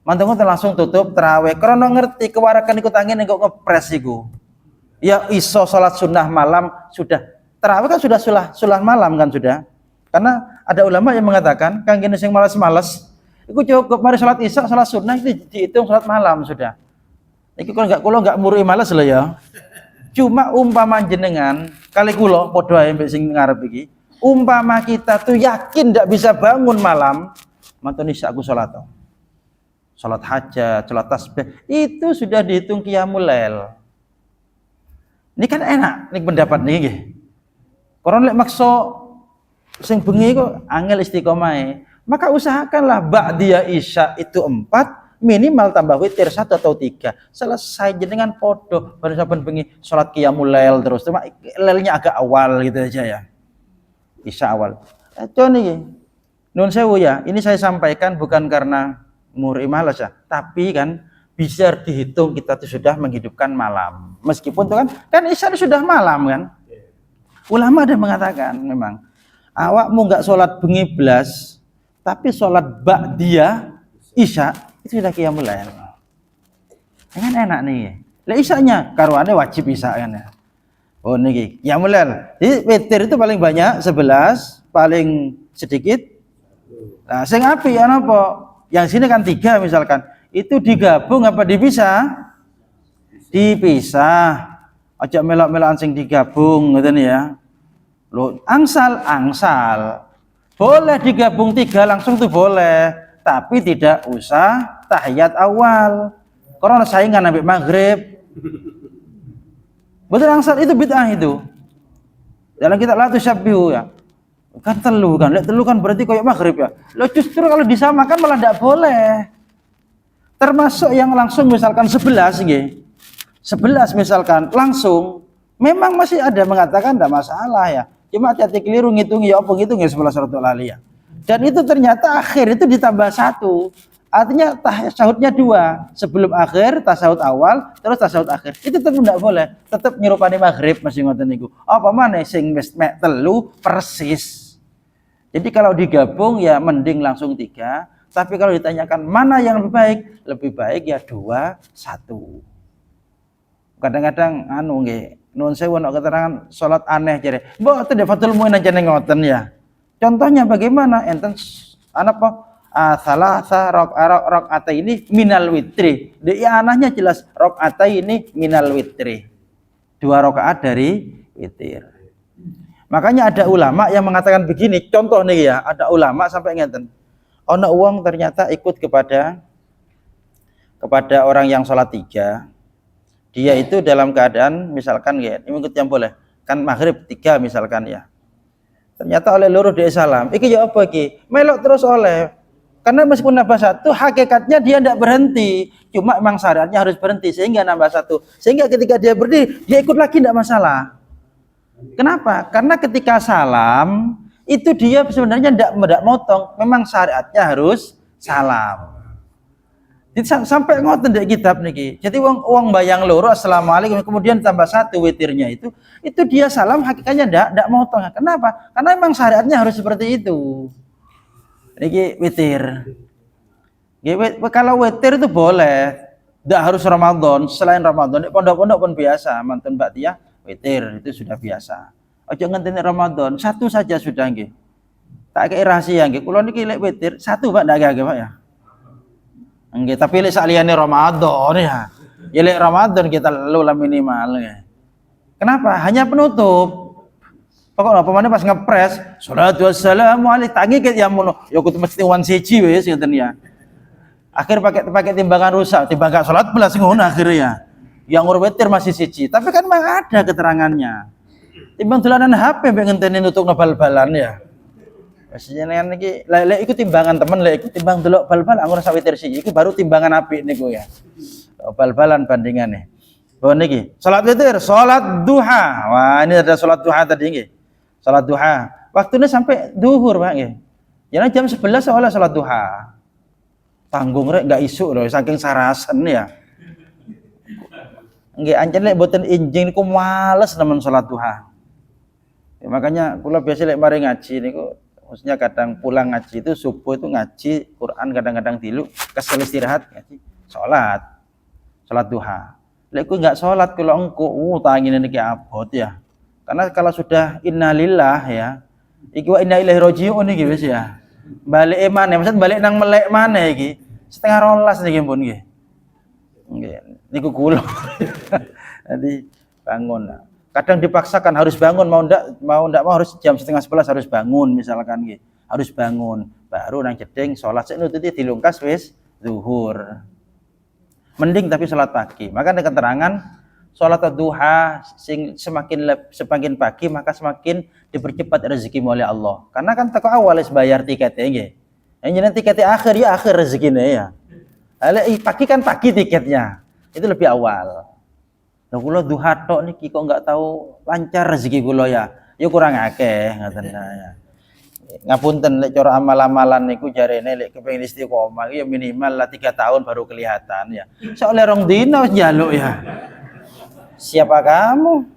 Mantung langsung tutup traweh. Karena ngerti kewarakan ikut angin kok ngepres iku. Ya iso salat sunnah malam sudah. Tarawih kan sudah sunnah malam kan sudah. Karena ada ulama yang mengatakan kang gini sing malas-malas iku cukup mari salat isya salat sunnah itu dihitung salat malam sudah. Iki kalau enggak muri malas lho ya. Cuma umpama jenengan kali kula padha ae mbek sing ngarep iki. Umpama kita tuh yakin ndak bisa bangun malam, mantun isya aku salat. Salat hajat, salat tasbih itu sudah dihitung qiyamul lail. Ini kan enak, ini pendapat nih nggih. Koron lek maksa sing bengi kok angel istiqomah. Maka usahakanlah ba'diyah isya itu 4, minimal tambah witir 1 atau 3. Selesai jenengan podo baru saben bengi salat qiyamul lail terus. Cuma lailnya agak awal gitu aja ya. Isya awal. Itu nih. Nun sewu ya, ini saya sampaikan bukan karena muri malas ya, tapi kan bisa dihitung kita tuh sudah menghidupkan malam. Meskipun tuh kan isya sudah malam kan. Ulama ada mengatakan memang awakmu enggak sholat bengi blas, tapi sholat ba'diyah isya itu sudah qiyamul lail. Kan enak nih. Lah isyanya karuane wajib isya kan ya. Oh niki qiyamul lail. Jadi witir itu paling banyak 11, paling sedikit. Nah, sing apik ana apa? Yang sini kan 3 misalkan. Itu digabung apa dipisah? Dipisah. Aja melok-melokan sing digabung ngoten ya. Loh, angsal. Boleh digabung 3 langsung tuh boleh, tapi tidak usah tahiyat awal. Karena saingan ambek maghrib. Betul angsal itu bid'ah itu. Dalam kitab la tusyabbihu ya. Kan telu kan. Lek telu kan berarti kayak maghrib ya. Loh justru kalau disamakan malah tidak boleh. Termasuk yang langsung misalkan 11 nggih. 11 misalkan langsung memang masih ada mengatakan tidak masalah ya. Cuma hati-hati keliru ngitung ya apa ngitung ya 11 rakaat lali ya. Dan itu ternyata akhir itu ditambah 1. Artinya tasyahudnya 2. Sebelum akhir tasyahud awal terus tasyahud akhir. Itu tetap tidak boleh. Tetap nyerupani maghrib masih ngoten niku. Apa maneh sing wis mek telu persis. Jadi kalau digabung ya mending langsung 3. Tapi kalau ditanyakan mana yang lebih baik ya 2, 1. Kadang-kadang nggih, nuwun sewu nek keterangan salat aneh jare. Mboten de Fathul Muin aja ngoten ya. Contohnya bagaimana? Enten salasa rakaataini minal witri. Di anahnya jelas rakaataini minal witri. 2 rakaat dari witir. Makanya ada ulama yang mengatakan begini, contoh nih ya, ada ulama sampai ngeten. Ono uang ternyata ikut kepada orang yang sholat 3. Dia itu dalam keadaan misalkan ya, ini ikut yang boleh kan maghrib 3 misalkan ya. Ternyata oleh luruh dia salam. Iki ya apa iki? Melok terus oleh. Karena meskipun nambah 1, hakikatnya dia tidak berhenti. Cuma memang syaratnya harus berhenti sehingga nambah 1. Sehingga ketika dia berdiri, dia ikut lagi tidak masalah. Kenapa? Karena ketika salam itu dia sebenarnya tidak motong, memang syariatnya harus salam. Sampai ngoten dek kitab niki. Jadi uang bayang loro assalamualaikum kemudian tambah 1 witirnya itu dia salam hakikatnya tidak motong. Kenapa? Karena memang syariatnya harus seperti itu. Niki witir. Kalau witir itu boleh, tidak harus Ramadan. Selain Ramadan, pondok-pondok pun biasa. Mantan Mbak Tia witir itu sudah biasa. Ojo ngenteni Ramadan, 1 saja sudah nggih. Tak kei rahasia nggih. Kula niki lek witir 1 Pak ndak agak Pak ya. Nggih, tapi lek saliyane Ramadan ya. Ya lek Ramadan kita lula minimal ya. Kenapa? Hanya penutup. Pokoknya apa mana pas ngepres, sholatu wassalamu alaihi tangi ket ya mono. Ya kudu mesti wan siji wis ngoten ya. Akhir pakai timbangan rusak, timbang gak salat belas ngono akhirnya. Yang witir masih siji, tapi kan memang ada keterangannya. Timbang dolanan HP mbek ngenteni nutuk bal-balan ya. Wis jenengan iki lek iku timbangan temen lek iku timbang delok bal-bal angon sak witir siji iki baru timbangan apik niku ya. Bal-balan bandingane. Oh niki, salat witir, salat duha. Wah, ini ada salat duha tadi nggih. Salat duha. Waktunya sampai duhur, Pak nggih. Jangan jam 11 oleh salat duha. Tanggung rek enggak isuk loh saking sarasen ya. Nggih ancen lek boten injing niku males nemen salat duha. Ya, makanya kula biasa lek mari ngaji niku maksudnya kadang pulang ngaji itu subuh itu ngaji Quran kadang-kadang tilu kesel istirahat ngaji salat duha. Lek ku enggak salat kula engko tangine niki abot ya. Karena kalau sudah innalillah ya, iki wa inna ilaihi rajiun niki wis ya. Balik maneh, maksud balik nang melek maneh iki. Setengah 12 niki pun nggih. Nggih, niku kula. Jadi bangun. Kadang dipaksakan harus bangun mau ndak mau harus jam setengah 11 harus bangun misalkan nggih. Harus bangun baru nang jeding salat sik nututi dilungkas wis zuhur. Mending tapi salat pagi. Maka ada keterangan salat duha semakin pagi maka semakin dipercepat rezeki oleh Allah. Karena kan teko awal wis bayar tiketnya nggih. Yang jeneng tiketnya akhir ya akhir rezekine ya. Pagi kan pagi tiketnya. Itu lebih awal. Lah kula duha tok niki kok enggak tahu lancar rezeki kula ya. Ya kurang akeh ngoten ya. Ngapunten lek cara amal-amalan niku jarene lek kepengin istiqomah ya minimal lah 3 tahun baru kelihatan ya. Soalnya rong dina wis njaluk ya. Siapa kamu?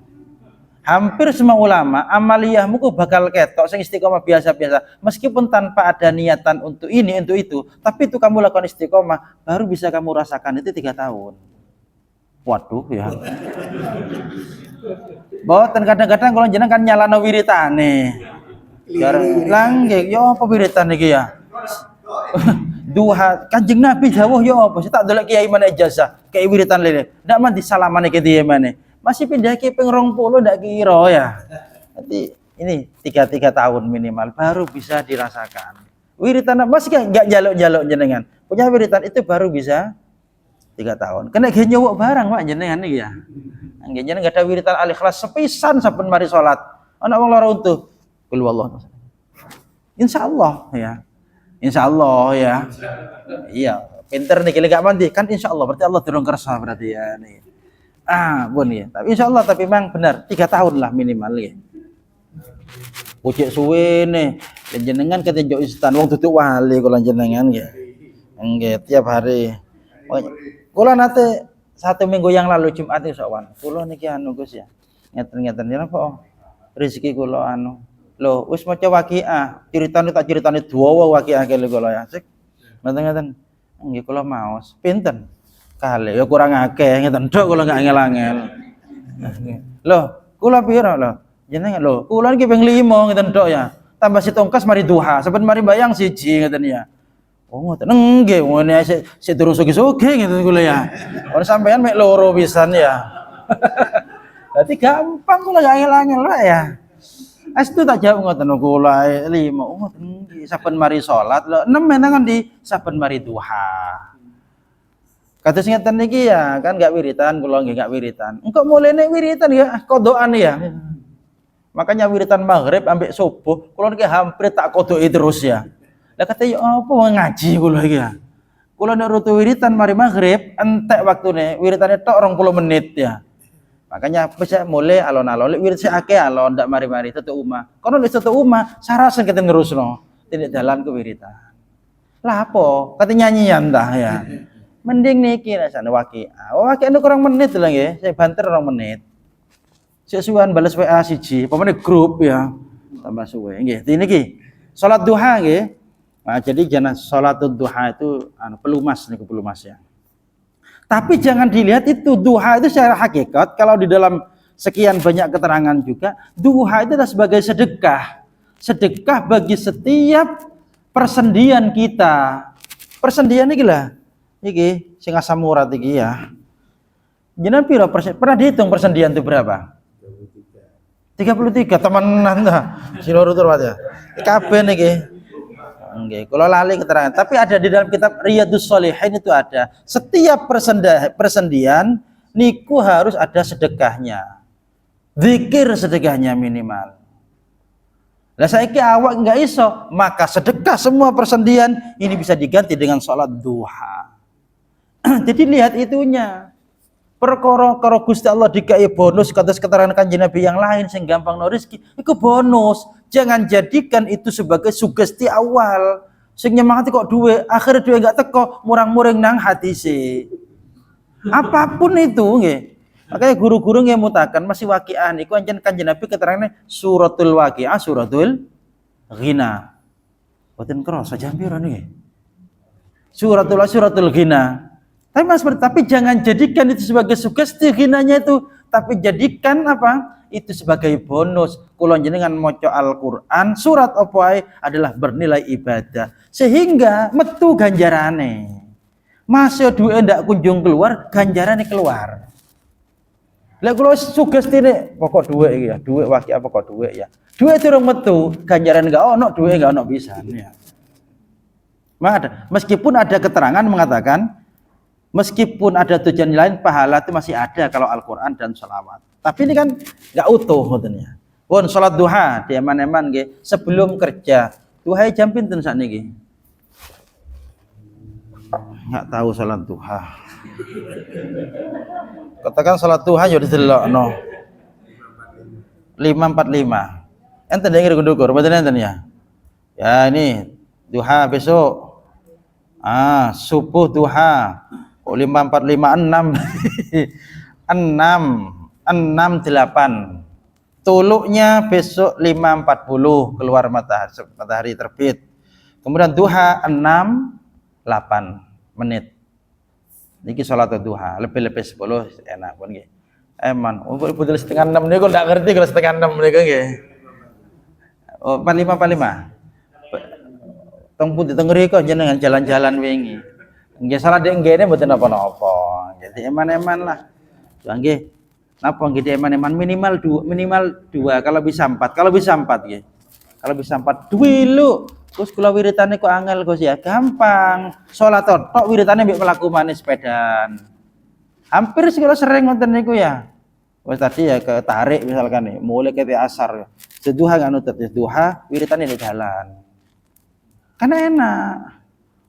Hampir semua ulama amaliyahmu kok bakal ketok sing istiqomah biasa-biasa meskipun tanpa ada niatan untuk ini untuk itu, tapi itu kamu lakukan istiqomah baru bisa kamu rasakan itu 3 tahun. Waduh ya. Boten kadang-kadang kalau jenengan kan nyalano wiritane. Jarang nggih, yo apa wiritan iki ya? Duha Kanjeng Nabi dawuh yo apa? Tak delok kiai mana ijazah, kiai wiritan lele. Ndak mandi salamane ke diye maneh. Masih pindah ke ping 20 ndak kira ya. Nanti ini 3 tahun minimal baru bisa dirasakan. Wiritan masih enggak jaluk-jaluk jenengan. Punya wiritan itu baru bisa 3 tahun. Kena ge nyowok barang Pak jenengan iki ya. Nggih jenengan enggak ada wiritan al-ikhlas sepisan saben mari salat. Ana wong lara untuh. Qul wallahu. Insyaallah ya. Insyaallah ya. Iya, pinter nih gak mandi kan insyaallah berarti Allah durung kersa berarti ya nih. Bun ya. Tapi insyaallah tapi memang benar 3 tahun lah minimal ya. Pucuk suwe nih. Jenengan ketenjuk instan wong duduk wali kula jenengan ya. Nggih tiap hari. Kula nate 1 minggu yang lalu Jumat iki sowan. Kula niki anu Gus ya. Ngeten-ngeten napa rezeki kula anu. Loh, wis maca waqiah, ceritane tak ceritane dawa waqiah kene kula ya. Sik. Ngeten-ngeten. Nggih kula maos. Pinten? Kali ya kurang akeh ngeten tok kula gak angel-angel. Loh, kula pira lho? Jenengan lho, kula iki ping 5 ngeten tok ya. Tambah sitongkas mari duha, saben mari bayang siji ngeten ya. Oh, ngoten. Nggih, ngene sik durung sugih-sugih ngeten kula ya. Ora sampean mek loro pisan ya. Dadi gampang kula gak angel-angel wae ya. Astu tak jawab ngoten kula 5. Oh ngoten nggih saben mari salat lho 6 menangan di saben mari duha. Kados ngeten niki ya kan gak wiritan kula nggih gak wiritan. Engko mulene wiritan ya kodokan ya. Makanya wiritan maghrib ambek subuh kula niki hampir tak kodoki terus ya. Lah kata ya apa ngaji kula iki ya. Kula nek rutu wiritan mari maghrib entek waktune wiritane tok 20 menit ya. Makanya bisa mulai alon-alon wirid sik akeh alon ndak mari-mari tutuk umah. Kono wis tutuk umah sarasen kete nerusno. Tidak dalan ke wiritan. Lah apa? Kate nyanyian dah ya. Mending niki rasane waqiah. Waqiah itu kurang menit lah nggih. Saya banter 2 menit. Sik suwan bales WA siji, pamane grup ya. Tambah suwe nggih. Niki salat duha nggih. Nah, jadi jangan salat duha itu pelumas niku pelumas ya. Tapi jangan dilihat itu duha itu secara hakikat kalau di dalam sekian banyak keterangan juga duha itu adalah sebagai sedekah. Sedekah bagi setiap persendian kita. Persendian iki lah. Iki sing asam urat iki ya. Jenengan piro pernah dihitung persendian itu berapa? 33 temenan ta. Sinoro turwat ya. Kabeh niki. Nggih, kalau lali keterangan. Tapi ada di dalam kitab Riyadhus Shalihin itu ada. Setiap persendian niku harus ada sedekahnya. Zikir sedekahnya minimal. Lah saiki awak enggak iso, maka sedekah semua persendian ini bisa diganti dengan sholat duha. Jadi lihat itunya. Perkara karo Gusti Allah dikai bonus kados keterangan Kanjeng Nabi yang lain sing gampang no rezeki, iku bonus. Jangan jadikan itu sebagai sugesti awal. Sing nyemangati kok duwe, akhirnya duwe enggak teko, murang-muring nang hati sih. Apapun itu nggih. Makanya guru-guru nggih mutakan masih waqiah niku ancen Kanjeng Nabi keterangannya suratul waqiah, suratul ghina. Boten krasa jam pira niki? Suratul ghina. Tapi jangan jadikan itu sebagai sugesti ghinanya itu, tapi jadikan apa? Itu sebagai bonus. Kula jenengan maca Al-Qur'an surat apa ae adalah bernilai ibadah. Sehingga metu ganjarane. Masih duwe ndak kunjung keluar, ganjarane keluar. Lah kula sugestine pokok duwe iki ya, duwe waqiah pokok duwe ya. Duwe durung metu, ganjaran enggak ono, duwe enggak ono pisan ya. Meskipun ada keterangan mengatakan meskipun ada tujuan lain, pahala itu masih ada kalau Al-Quran dan sholawat. Tapi ini kan nggak utuh katanya. Pun sholat duha di eman-eman nggih sebelum kerja. Duha jam pinten sakniki? Nggak tahu sholat duha. Katakan sholat duha yo didelokno. 5.45. Enten dengar kundukur, mboten enten ya? Ya ini duha besok. Subuh duha. 5.45 6 8. Tuluknya besok 5.40 keluar matahari terbit. Kemudian duha 6 8 menit. Niki salat duha, lebih-lebih 10 enak pun nggih. Eman, budal setengah 6 niku ndak ngerti kalau setengah 6 niku nggih. Oh, 45. Teng pundi teng mriku jenengan jalan-jalan wingi. Nggih salah dek nggene mboten napa-napa. Jadi eman-eman lah. Ya nggih. Napa nggih eman-eman minimal 2 kalau bisa 4. Kalau bisa 4 nggih. Kalau bisa 4 dulu. Terus kula wiritane kok angel Gus ya. Gampang. Salat tok wiritane mbek mlaku manis sepedaan. Hampir sih kalau sering ngoten niku ya. Wes tadi ya ketarik misalkan nih, mulai ke asar. Seduha nggak nutut, seduha wiritane di jalan. Karena enak.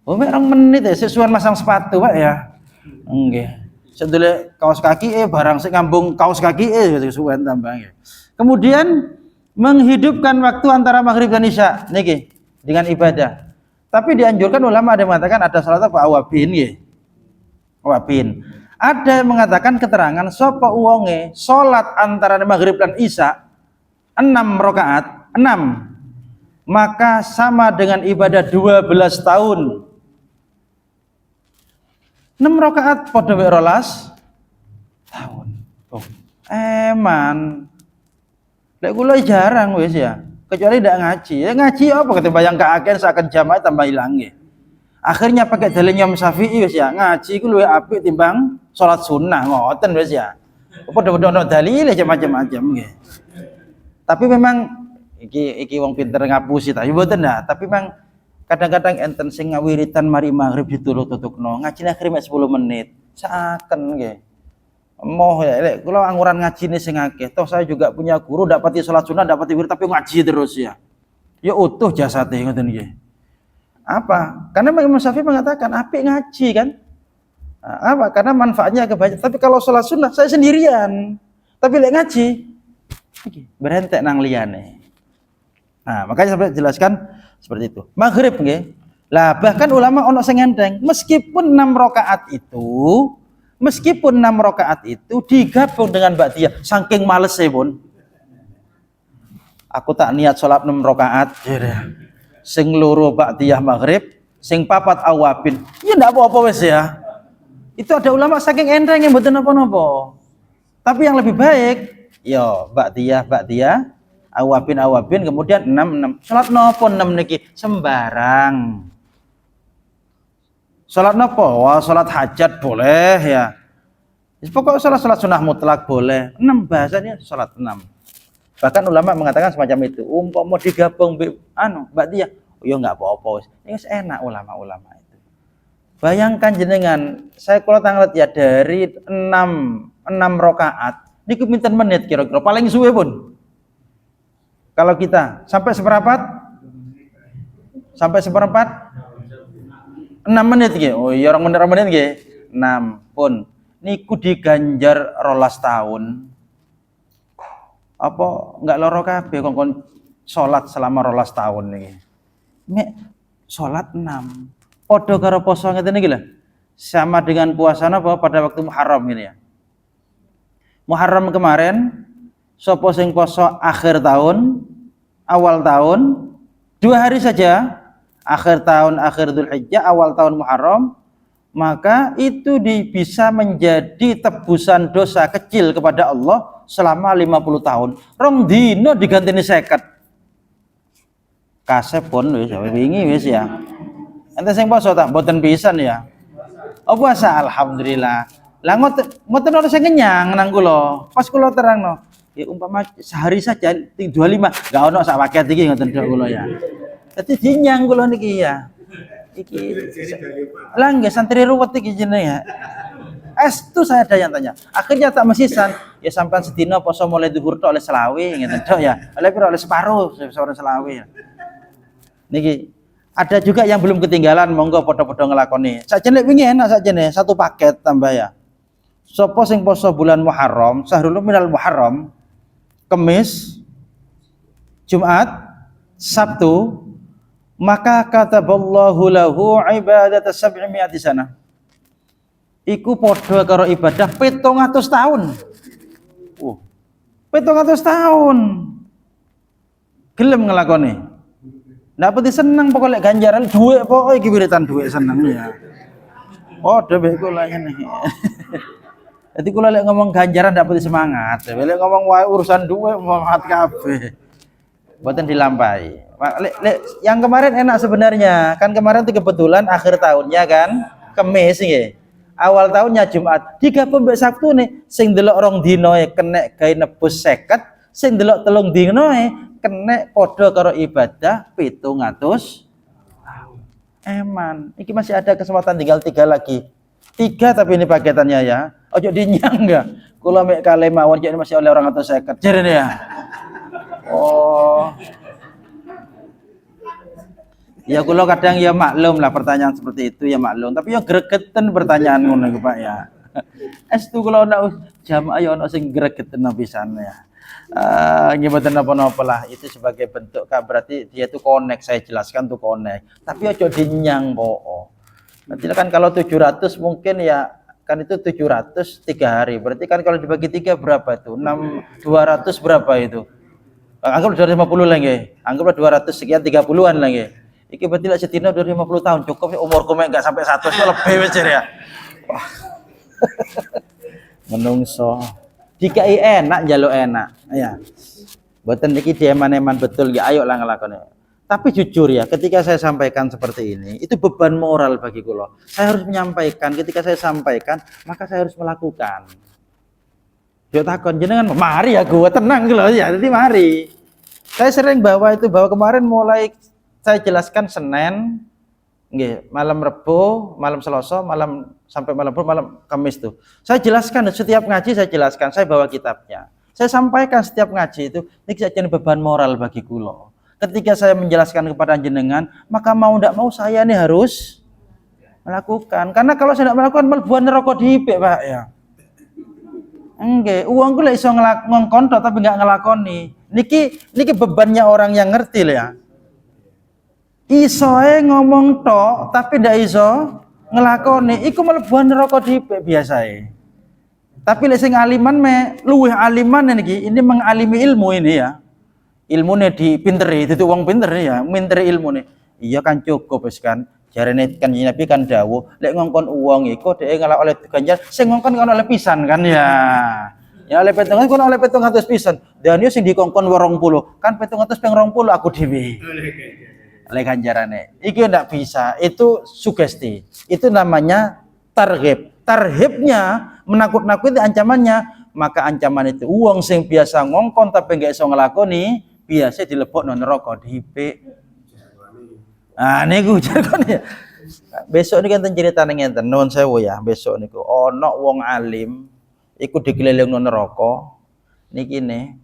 Oh, merong menit ya, sesuai masang sepatu, Pak ya. Nggih. Sedele kaos kaki barang sing ngambung kaos kaki sesuai tambahnya. Kemudian menghidupkan waktu antara maghrib dan isya niki dengan ibadah. Tapi dianjurkan ulama ada yang mengatakan ada salat apa awabin nggih. Awabin. Ada yang mengatakan keterangan sapa wonge salat antara maghrib dan isya 6 rakaat, 6 maka sama dengan ibadah 12 tahun. 6 rakaat padha mek 12 tahun. Oh, eman. Lek kula jarang wis ya, kecuali ndak ngaji. Ya ngaji apa ketimbayang kaaken saken jamaah tambah ilang nggih. Akhirnya pakai dalil Imam Syafi'i wis ya, ngaji ku luwih apik timbang salat sunnah ngoten wis ya. Padha-padha ono dalile macam-macam nggih. Tapi memang iki wong pinter ngapusi ta, mboten dah, tapi memang kadang-kadang enten sing ngawiritan mari maghrib dituluk-tutukno, ngajine akhir mek 10 menit. Saken nggih. Moh ya lek kula anguran ngajine sing akeh. Toh saya juga punya guru dapati salat sunah, dapati wirid tapi ngaji terus ya. Ya utuh jasate ngoten nggih. Apa? Karena Imam Syafi'i mengatakan apik ngaji kan? Apa? Karena manfaatnya kebanyakan. Tapi kalau salat sunnah saya sendirian. Tapi lek ngaji berentek nang liyane. Nah, makanya sampai jelaskan seperti itu. Maghrib nggih. Lah bahkan ulama ono sing enteng, meskipun 6 rakaat itu digabung dengan ba'diyah, saking malese pun. Aku tak niat salat 6 rakaat. Sing loro ba'diyah maghrib, sing papat awabin. Ya ndak apa-apa wis ya. Itu ada ulama saking enteng yang mboten napa-napa. Tapi yang lebih baik ya ba'diyah awabin kemudian 6 salat napa 6 niki sembarang. Salat napa? Wah, salat hajat boleh ya. Pokok salat sunah mutlak boleh. 6 bahasanya salat 6. Bahkan ulama mengatakan semacam itu. Umpama digabung ba'diyah, ya enggak apa-apa wis. Ini enak ulama-ulama itu. Bayangkan jenengan, saya kalau tanglet ya dari 6 rakaat niku pinten menit kira-kira paling suwe pun. Kalau kita sampai seperempat? Sampai seperempat? 6 menit nggih. Oh iya, orang menit nggih. 6 pun. niku diganjar 12 tahun. Apa enggak loro kabeh kongkon salat selama 12 tahun niki. Mek salat 6. Padha karo poso ngeten iki lho. Sama dengan puasa napa pada waktu Muharram ini ya. Muharram kemarin sapa sing poso akhir tahun, awal tahun, 2 hari saja, akhir tahun akhir Dzulhijjah, awal tahun Muharram, maka itu bisa menjadi tebusan dosa kecil kepada Allah selama 50 tahun. Rong dino digantini 50. Kasep pun wis wingi wis ya. Ente sing poso tak mboten pisan ya. Oh puasa alhamdulillah. Lah ngoten ora sing kenyang nang kula. Pas kula terangno, ya umpama sehari saja 25, enggak ono sak paket iki ngoten kula ya. Dadi dinyang kula niki ya. Iki lah nggih santri ruwet iki jenenge ya. Estu saya ada yang tanya. Akhirnya tak mesisan, ya sampean sedina poso mulai zuhur tok oleh selawe ngeten tok ya. Oleh piro oleh separuh sore selawe. Niki ada juga yang belum ketinggalan, monggo podo-podo ngelakoni. Sakjane wingi enak sakjane satu paket tambah ya. Sopo sing poso bulan Muharram, Syahrul Minal Muharram, Kamis, Jumat, Sabtu, maka kataballahu lahu ibadata 700 sana. Iku podo karo ibadah 700 tahun. 700 tahun. Gelem ngelakoni. Ndak pati seneng pokoknya ganjaran duit pokoknya iki wiritan duit seneng ya. Oh, dhewe kula ngene. Jadi kula lek ngomong ganjaran ndak pati semangat. Lek ngomong wae urusan duit semangat kabeh. Mboten dilampahi. Yang kemarin enak sebenarnya. Kan kemarin itu kebetulan akhir tahunnya kan, Kamis nggih. Awal tahunnya Jumat. Digabung mbek Sabtu nih, sing delok rong dino kenek gawe nebus 50, sing delok telung dino kena podo karo ibadah 700. Eman, ini masih ada kesempatan tinggal 3 lagi. 3 tapi ini paketannya ya. Ojo dinyang enggak. Kula mek kale mawon ini masih oleh orang atau 50. Jarene ya. Oh. Ya kula kadang ya maklum lah pertanyaan seperti itu ya maklum, tapi ya gregeten pertanyaan ngono iku Pak ya. Estu kula ana jamaah ya ana sing gregeten pisan ya. Nyebutin apa-apa lah itu sebagai bentuk berarti dia tuh connect, saya jelaskan tuh connect, tapi ojo dinyang po. Nanti kan kalau 700 mungkin ya kan itu 700 3 hari, berarti kan kalau dibagi 3 berapa itu 200 berapa itu, anggaplah 250 lagi, anggaplah 200 sekian 30-an lagi, iki berarti lah setidaknya 250 tahun cukup umurku enggak sampai 100 itu lebih wajar ya. Menungso dikai enak jaluk enak ya. Mboten niki dieman-eman betul ya, ayo lah ngelakoni. Tapi jujur ya, ketika saya sampaikan seperti ini, itu beban moral bagi kula. Saya harus menyampaikan, ketika saya sampaikan, maka saya harus melakukan. Yo takon jenengan, mari ya gua tenang gitu ya. Jadi mari. Saya sering bahwa kemarin mulai saya jelaskan Senin, nggih, malam Rebo, malam Selasa, malam sampai malam Kamis tuh. Saya jelaskan setiap ngaji, saya jelaskan, saya bawa kitabnya. Saya sampaikan setiap ngaji itu ini jadi beban moral bagi kula. Ketika saya menjelaskan kepada jenengan, maka mau ndak mau saya ini harus melakukan. Karena kalau saya tidak melakukan mlebu neraka dipik, Pak ya. Nggih, uang kula iso ngongkon tapi enggak ngelakoni. Niki bebannya orang yang ngerti loh ya. Isoe ngomong tok tapi ndak iso ngelakoni, iku mlebu neraka dipik biasae. Tapi lek sing aliman luwih aliman niki, ini mengalimi ilmu ini ya. Ilmune dipinteri, itu wong pinter ya, minteri ilmune. Iya kan cukup wis kan. Jarene kan Nabi kan dawuh, lek ngongkon uang iku dhek ngelak oleh ganjar, sing ngongkon kan oleh pisan kan ya. Ya oleh 700 kan oleh 700 pisan. Dan yo sing dikongkon 20, kan 700 ping 20 aku dhewe. Oleh ganjarane. Iki ndak bisa, itu sugesti. Itu namanya targhib. Tarhibnya menakut-nakuti ancamannya, maka ancaman itu uang sing biasa ngongkon tapi enggak iso nglakoni, biasa dilebokno neraka dipik. Ah niku jargone. Besok niki enten critane ngenten, nuwun sewu ya, besok niku ana wong alim iku dikelilingno neraka. Niki ne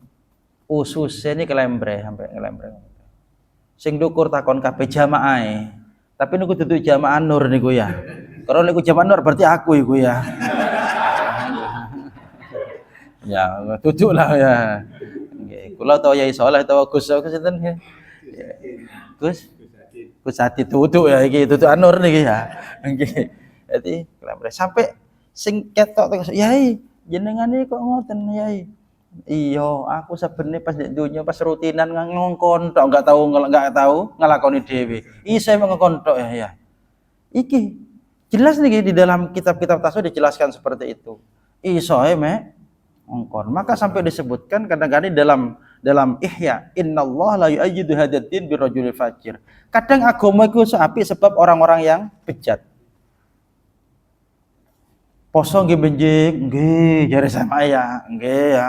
ususe niki kelembre sampai ngelembre. Sing ndukur takon kabeh jamaahe. Tapi niku dudu jamaah nur niku ya. Kalau niku jamaah nur berarti aku iku ya. Ya, tutuk lah ya. Nggih, kula tau Yai Saleh tau Gus sinten nggih. Gus Gus Adi tutuk ya iki, tutuk Anur niki ya. Nggih. Dadi sampai sing ketok terus, "Yai, jenengan iki kok ngoten, Yai?" Iya, aku sebenarnya pas di dunia pas rutinan ngongkon tok enggak tahu ngelakoni dhewe. Iso ngongkon tok ya. Iki jelas nih di dalam kitab-kitab tasawuf dijelaskan seperti itu. Iso mek ngongkon. Maka sampai disebutkan kadang-kadang dalam Ihya, innallaha la yu'ayyidu hadatin birrajulil fajir. Kadang agama iku apik sebab orang-orang yang bejat. Poso nggih benjing, nggih jare sama ya, nggih ya.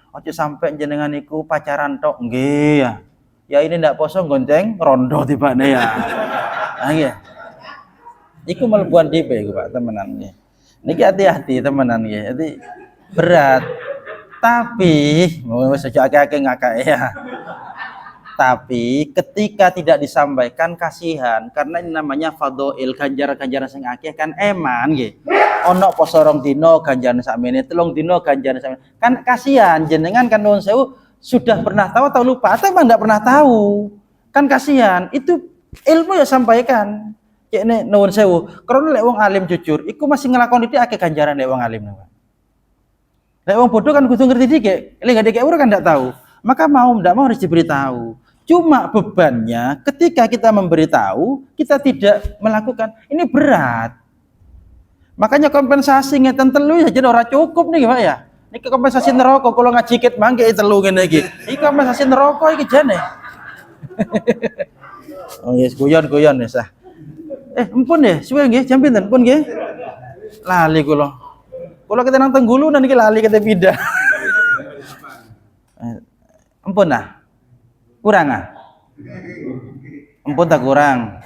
Ojo sampai jenengan iku pacaran tok, nggih ya. Ya ini ndak poso gonceng rondo tibane ya. Ah nggih. Iku mlebuan dhewe iku Pak temenan nggih. Niki hati-hati temenan nggih. Jadi berat. Tapi wis aja akeh-akeh ngakake ya. Tapi ketika tidak disampaikan kasihan karena ini namanya fadhail, ganjaran-ganjaran sing akeh kan eman nggih. Ono poso 2 dina ganjaran sakmene, 3 dina ganjaran sakmene. Kan kasihan jenengan kan nuwun sewu sudah pernah tahu atau lupa atau emang enggak pernah tahu. Kan kasihan. Itu ilmu ya sampaikan. Kene nuwun sewu, karena lek wong alim jujur iku masih nglakoni iki akeh ganjaran lek wong alim. Lek wong bodoh kan kudu ngerti dikit, lek enggak dikek kan enggak tahu. Maka mau enggak mau harus diberitahu. Cuma bebannya ketika kita memberitahu, kita tidak melakukan. Ini berat. Makanya kompensasi ngeten telu ya jadi ora cukup nih Pak ya. Niki kompensasi neraka kalau ngaji ket mangke telu ngene iki. Iki kompensasi neraka iki jane. Oh yes, guyon-guyon ya sah. Empun ya, suwe nggih jam pinten pun nggih. Lali kula. Kula kita nang Tenggulu niki lali kete pindah. Empun ah. Kurang ah. Empun tak kurang.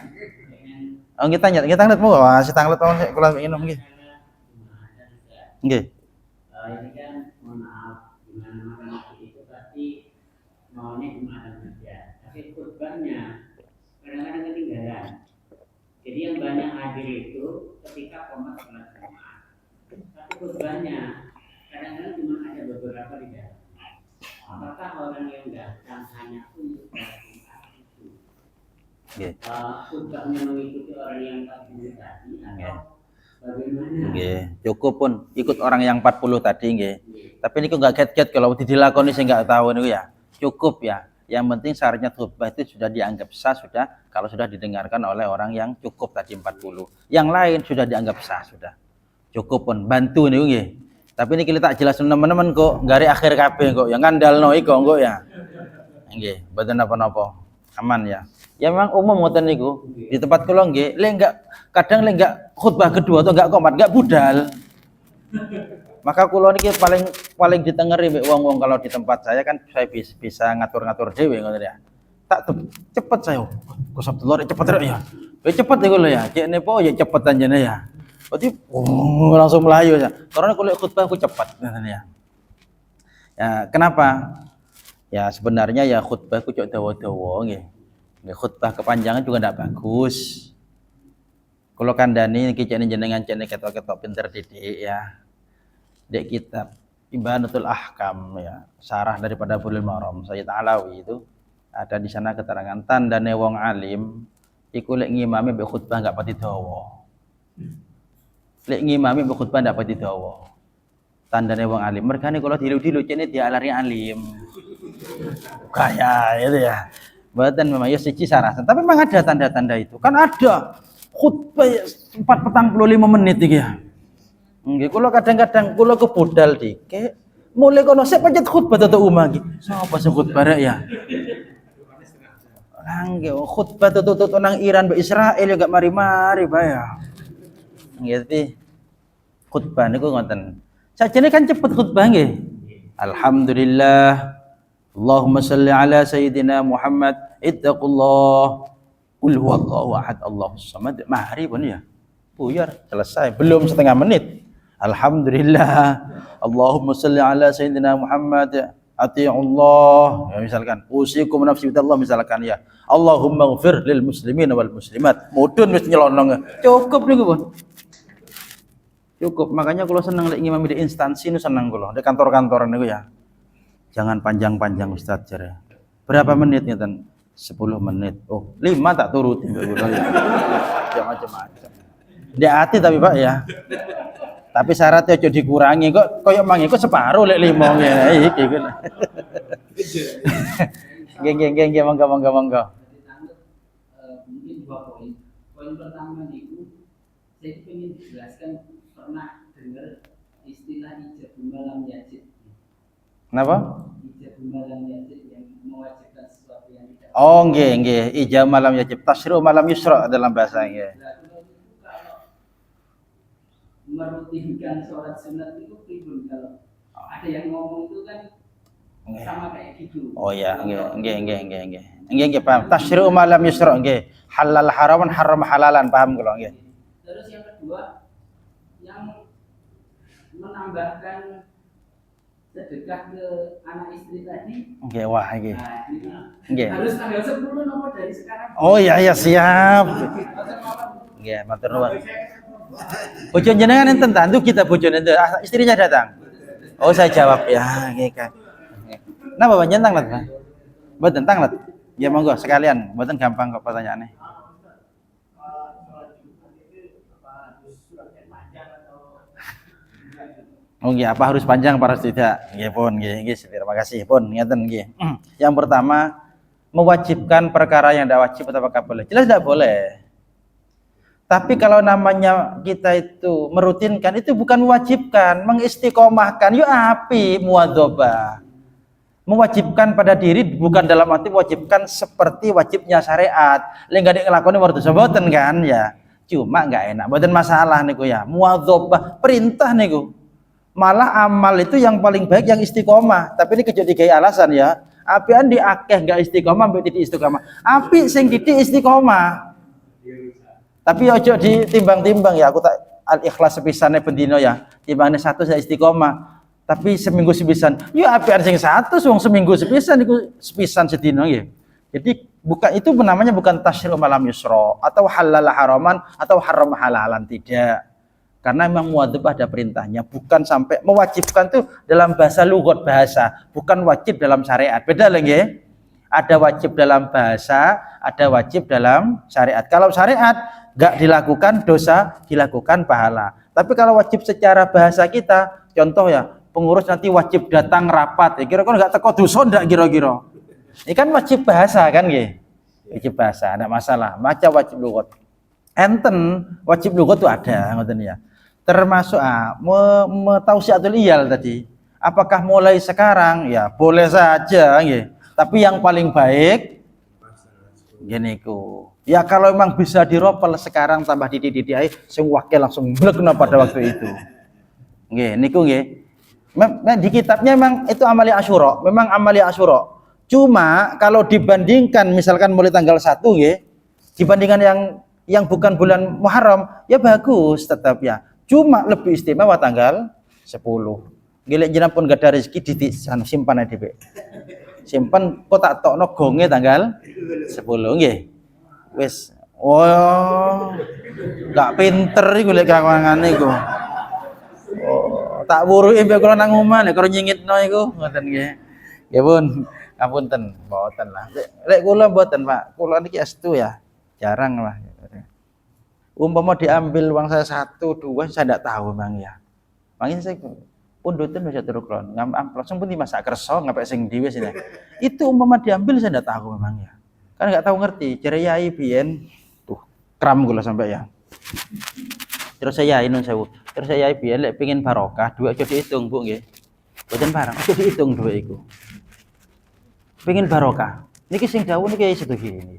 Oh kita tanglet mau wah si tanglet tahun kula minum nggih. Nggih. Ini kan mohon maaf gimana makan itu pasti maunya cuma saja. Tapi kurbannya kadang-kadang ketinggalan. Jadi yang banyak hadir itu ketika komat sholat Jumat. Tapi kurbannya kadang-kadang cuma ada beberapa di dalam. Apakah orang yang datang hanya untuk sholat Jumat itu? Kurbannya mengikuti orang yang 40 tadi atau bagaimana? Nggih, cukup pun ikut orang yang 40 tadi nggih. Tapi niku enggak get-get kalau dilakoni sing enggak tahu niku ya. Cukup ya. Yang penting syaratnya khutbah itu sudah dianggap sah sudah kalau sudah didengarkan oleh orang yang cukup tadi 40. Yang lain sudah dianggap sah sudah. Cukup pun bantu niku nggih. Tapi niki tak jelasin teman-teman kok gare akhir kabeh kok yang ngandalno iko kok ya. Nggih, mboten napa-napa. Aman ya. Ya memang umum ngoten niku. Di tempat kula nggih, lek enggak kadang lek enggak khutbah kedua atau enggak komat, enggak budal. Maka kula niki paling ditengeri mbek wong-wong kalau di tempat saya kan saya bisa ngatur-ngatur dhewe ngoten ya. Tak cepet saya. Kosop telur cepet ya. Cepet niku lho ya. Cek nepo ya cepet anjene ya. Berarti langsung melayu ya. Karena kalau khutbah aku cepat ngoten ya. Ya, kenapa? Ya sebenarnya ya khutbah ku cok dawa-dawa nggih. Nggih khutbah kepanjangan juga ndak bagus. Kalau kandhani iki cene jenengan cene ketok-ketok pinter didik ya. Dek kitab Ibanatul Ahkam ya, syarah daripada Bulughul Maram Sayyid Alawi itu ada di sana keterangan tandane wong alim iku lek ngimami mbek khutbah enggak pati dawa. Lek ngimami mbek khutbah enggak pati dawa. Tandane wong alim. Mergane kalau dilu-dilu cene dialari alim. Kaya itu ya. Mboten memang ya siji sarasan, tapi memang ada tanda-tanda itu. Kan ada khutbah 45 menit iki ya. Nggih, kula kadang-kadang kula kebodal dikek, mulai kono sik pancet khutbah tutuk umah iki. Sapa sing khutbah rek ya? Nggih, khutbah tutuk nang Iran mbek Israel ya gak mari-mari bae ya. Nggih, khutbah niku ngoten. Sajane kan cepet khutbah nggih. Alhamdulillah. Allahumma shalli ala sayyidina Muhammad. Ittaqullah. Qul huwallahu ahad, Allahus samad. Mari pun ya. Buyar selesai, belum setengah menit. Alhamdulillah. Allahumma shalli ala sayyidina Muhammad. Ati'ullah. Ya misalkan, usikum nafsi bitallah misalkan ya. Allahumma ighfir lil muslimin wal muslimat. Mudun wis nyelonong. Cukup niku, Pun. Cukup. Makanya kalau seneng lek ngimami di instansi nu seneng kula. Di kantor-kantoran niku ya. Jangan panjang-panjang Ustaz jare. Berapa menit ngeten? 10 menit. Oh, 5 tak turutin kula ya. Ya macam-macam. Di hati tapi Pak ya. Tapi syaratnya aja dikurangi kok koyo mang iku separuh lek 5 ngene iki. Nggih, monggo. Mungkin 2 poin. Poin pertama itu saya ingin jelaskan pernah dengar istilah ijabul malam yajib. Kenapa? Ijabul malam yajib yang mewajibkan sesuatu yang tidak. Oh, nggih. Ijab malam yajib, tasyru malam yusra dalam bahasa nggih. Kalau merutinkan sholat sunat itu pribun kalau ada yang ngomong itu kan sama kayak gitu. Oh ya, nggih, paham. Tasyru malam yusra nggih. Halal haraman, haram halalan, paham kula nggih. Terus yang kedua, yang menambahkan sedekah ke anak istri tadi. Nggih, wah nggih. Nggih. Harus tanggal 10 nomor dari sekarang. Oh iya siap. Nggih, matur nuwun. Bojo jenengan enten tantu kita bojone istrinya datang. Oh, saya jawab ya, nggih Kak. Napa Pak nyentang let, Pak? Mboten tanglet. Ya monggo sekalian, mboten gampang kok pertanyaannya. Oh nggih, apa harus panjang apa harus tidak? Nggih pun, nggih, terima kasih pun, ngeten nggih. Yang pertama, mewajibkan perkara yang tidak wajib apakah boleh? Jelas tidak boleh. Tapi kalau namanya kita itu merutinkan, itu bukan mewajibkan, mengistiqomahkan. Yuk api muadzabah. Mewajibkan pada diri bukan dalam arti mewajibkan seperti wajibnya syariat. Lek gak nglakoni warta mboten kan ya. Cuma enggak enak, mboten masalah niku ya. Muadzabah perintah niku. Malah amal itu yang paling baik yang istiqomah. Tapi ini kejadian digawe alasan ya. Apian di akeh enggak istiqomah mbek titik istiqomah. Api sing titik istiqomah. Tapi ojo ditimbang-timbang ya. Aku tak al-ikhlas sepisane bendino ya. Timbangane 1 saya istiqomah. Tapi seminggu sepisan. Ya apian sing 1 wong seminggu sepisan iku sepisan sedina nggih. Jadi bukan itu namanya bukan tasyru malam yusra atau halal haraman atau haram halalan, tidak. Karena memang muadzabah ada perintahnya, bukan sampai mewajibkan tuh dalam bahasa lugat bahasa, bukan wajib dalam syariat. Beda lagi ya. Ada wajib dalam bahasa, ada wajib dalam syariat. Kalau syariat enggak dilakukan dosa, dilakukan pahala. Tapi kalau wajib secara bahasa kita, contoh ya, pengurus nanti wajib datang rapat. Ya, kira-kira enggak teko dosa ndak kira-kira. Ini kan wajib bahasa kan nggih. Wajib bahasa, enggak masalah. Maca wajib lugat. Enten wajib lugat itu ada ngoten ya. Termasuk tausiatul iyal tadi. Apakah mulai sekarang? Ya, boleh saja nggih. Tapi yang paling baik gini ku. Ya kalau memang bisa diropel sekarang tambah didik-didik ae sing wakil langsung mlekna pada waktu itu. Nggih, niku nggih. Di kitabnya memang itu amali Asyura, memang amali Asyura. Cuma kalau dibandingkan misalkan mulai tanggal 1 nggih, dibandingkan yang bukan bulan Muharram, ya bagus tetap ya. Cuma lebih istimewa tanggal 10. Gilek jenengan pun gak ada rezeki di simpan aja dhewe. Simpan kok tak tokno gonge tanggal 10 nggih. Wis. Oh. Gak pinter iku lek kawangane iku. Oh, tak wuruki mbek kula nang omah nek karo nyingitno iku ngoten nggih. Nggih pun, ngapunten, mboten lah. Lek kula mboten, Pak. Kula niki astu ya. Jarang lah. Umpama diambil uang saya 1, 2 saya tidak tahu Bang ya. Mangin saya pundutan bisa turun klon, langsung pun dimasak kerso ngapek sing dhewe sini. Itu umpama diambil saya tidak tahu memang ya. Kan enggak tahu ngerti. Jare yai biyen tuh kram kula sampai ya. Terus saya yai nun sewu. Terus saya yai biyen lek pengin barokah, duit aja dihitung, Bu nggih. Boten barang, aja dihitung duit iku. Pengin barokah. Niki sing dawuh niki setuju ini.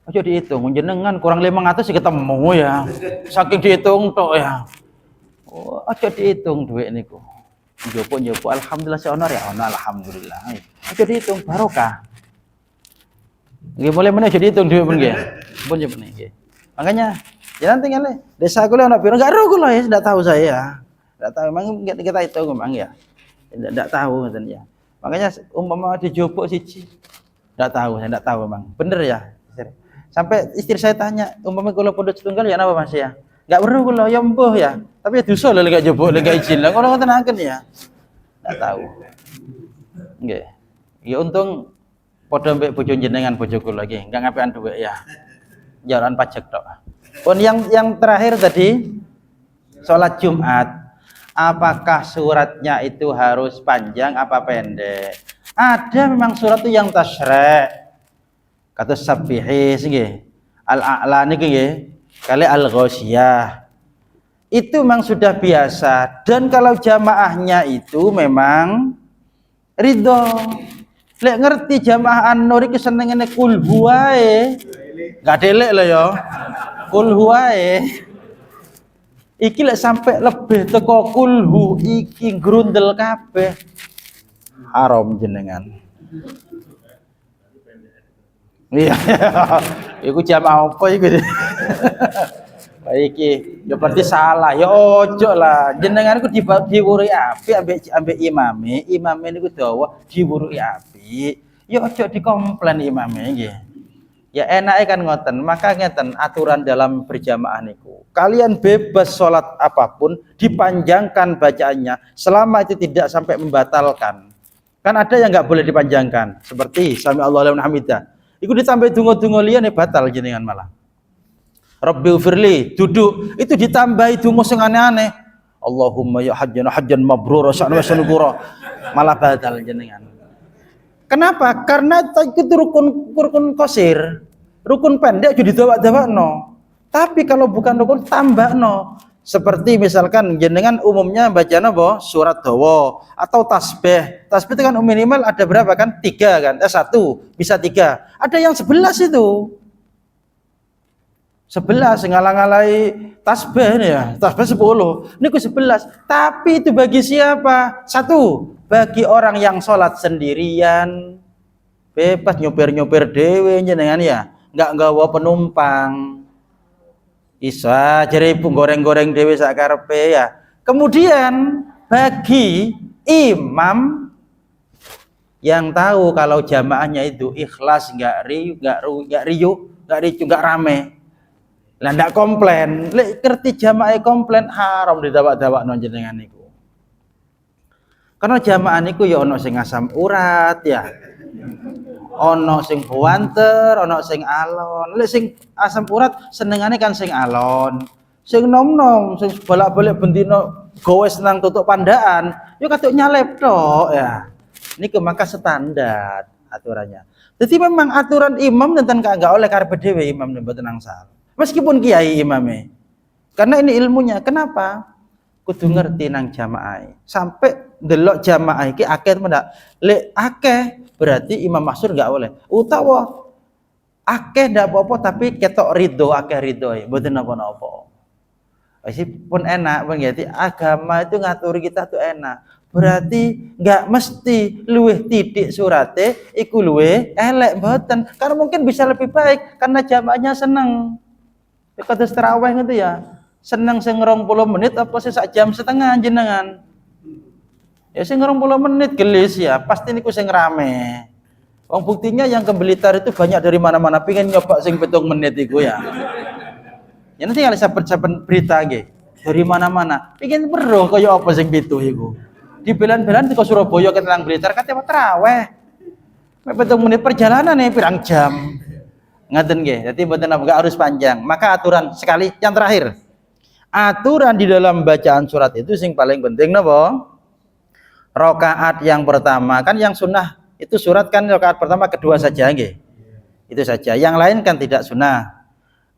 Aja dihitung, jenengan kurang 500 sih ketemu ya. Saking dihitung tok ya. Oh, aja dihitung duit niku. Njopo alhamdulillah seonor ya, ono alhamdulillah. Aja dihitung barokah. Nggih boleh meneh aja dihitung duit pun nggih. Pun nggih. Makanya jangan tinggal desa kula ana piro enggak ero kula ya, enggak tahu saya. Enggak tahu memang kita hitung memang ya. Enggak tahu ngoten ya. Makanya umpama dijopok siji enggak tahu, saya enggak tahu memang. Bener ya? Sampai istri saya tanya, umpamanya kalau pondok setunggal ya apa Mas ya? Enggak perlu kula ya mbuh ya. Tapi dosa lho lek njupuk lek izin. Lah ngono ngotenaken ya. Enggak tahu. Nggih. Ya untung padha mbek bojo jenengan bojo kula iki, enggak ngapean dhuwit ya. Jalan pajak tok. Pun yang terakhir tadi sholat Jumat. Apakah suratnya itu harus panjang apa pendek? Ada memang surat itu yang tasyrek. Kata Sabbihi nggih. Al-A'la niki nggih. Kali Al-Ghasyiyah. Itu memang sudah biasa dan kalau jamaahnya itu memang ridho. Lek ngerti jamaah An-Nur iki senengane kul huwae. Enggak delek lho ya. Kul huwae. Iki lek sampai lebih teko kulhu iki grundel kabeh. Haram jenengan. Iya. Iku jamaah apa iku? Iki ya berarti salah. Ya ojo lah. Jenengan iku diwuri apik ambek imame. Imame niku dawa diwuri apik. Ya ojo dikomplain imame nggih. Ya enake kan ngoten, maka ngeten aturan dalam berjamaah niku. Kalian bebas sholat apapun, dipanjangkan bacaannya selama itu tidak sampai membatalkan. Kan ada yang nggak boleh dipanjangkan, seperti sami Allahu liman hamidah. Iku ditambah donga-donga liyane batal jenengan malah. Rabbighfirli duduk itu ditambahi donga sing aneh-aneh. Allahumma ya hajjan mabrura sa'na wa malah batal jenengan. Kenapa? Karena itu rukun qasir. Rukun pendek jadi dawak-dawakno. Tapi kalau bukan rukun tambahno. Seperti misalkan jenengan umumnya baca napa? Surat dawa atau tasbih. Tasbih itu kan minimal ada berapa kan? 3 kan? 1, bisa 3. Ada yang 11 itu. 11 ngalang-alai tasbih nih ya. Tasbih 10. Niku 11. Tapi itu bagi siapa? 1, bagi orang yang sholat sendirian. Bebas nyopir-nyopir dewe jenengan ya. Enggak nggawa penumpang. Isa jare goreng-goreng dewe sak karepe ya. Kemudian bagi imam yang tahu kalau jamaahnya itu ikhlas, enggak riuh, enggak rame. Lah ndak komplain, lek ngerti jamaah komplain haram didawak-dawakno jenengan niku. Karena jamaah niku ya ana sing asam urat ya. Ana sing buanter, ana sing alon. Lek sing asam urat senengane kan sing alon. Sing nom-nom, sing bolak-balik bendino gowes nang tutuk pandaan, yo katuk nyalep tok ya. Niku maka standar aturannya. Jadi memang aturan imam tentang enggak oleh karepe dhewe imam mboten angsal. Meskipun kiai imame. Karena ini ilmunya. Kenapa? Kudu ngerti nang jamaah. Sampai delok jamaah iki akeh mendak. Lek akeh berarti imam maksur enggak boleh. Utawa akeh ndak apa-apa tapi ketok ridho, akeh ridho mboten napa-napa. Meskipun enak berarti agama itu ngaturi kita tuh enak. Berarti enggak mesti luwih titik surate iku luwih elek mboten. Karena mungkin bisa lebih baik karena jamaahnya seneng. Kados tarawih gitu ya. Seneng sing 20 menit apa sih sak jam setengah jenengan. Ya sing 20 menit gelis ya, pasti niku sing rame. Wong buktinya yang ke Blitar itu banyak dari mana-mana pengen nyoba sing 7 menit iku ya. Ya nanti kalau saben berita nggih dari mana-mana. Pengen weruh kaya apa sing 7 iku. Di belan-belan teko Surabaya ke nang Blitar kate tarawih. 7 menit perjalanan nih pirang jam. Ngaten nggih. Dadi mboten enggak harus panjang. Maka aturan sekali yang terakhir. Aturan di dalam bacaan surat itu sing paling penting napa? Rakaat yang pertama kan yang sunnah itu surat kan rakaat pertama kedua saja nggih. Itu saja. Yang lain kan tidak sunnah.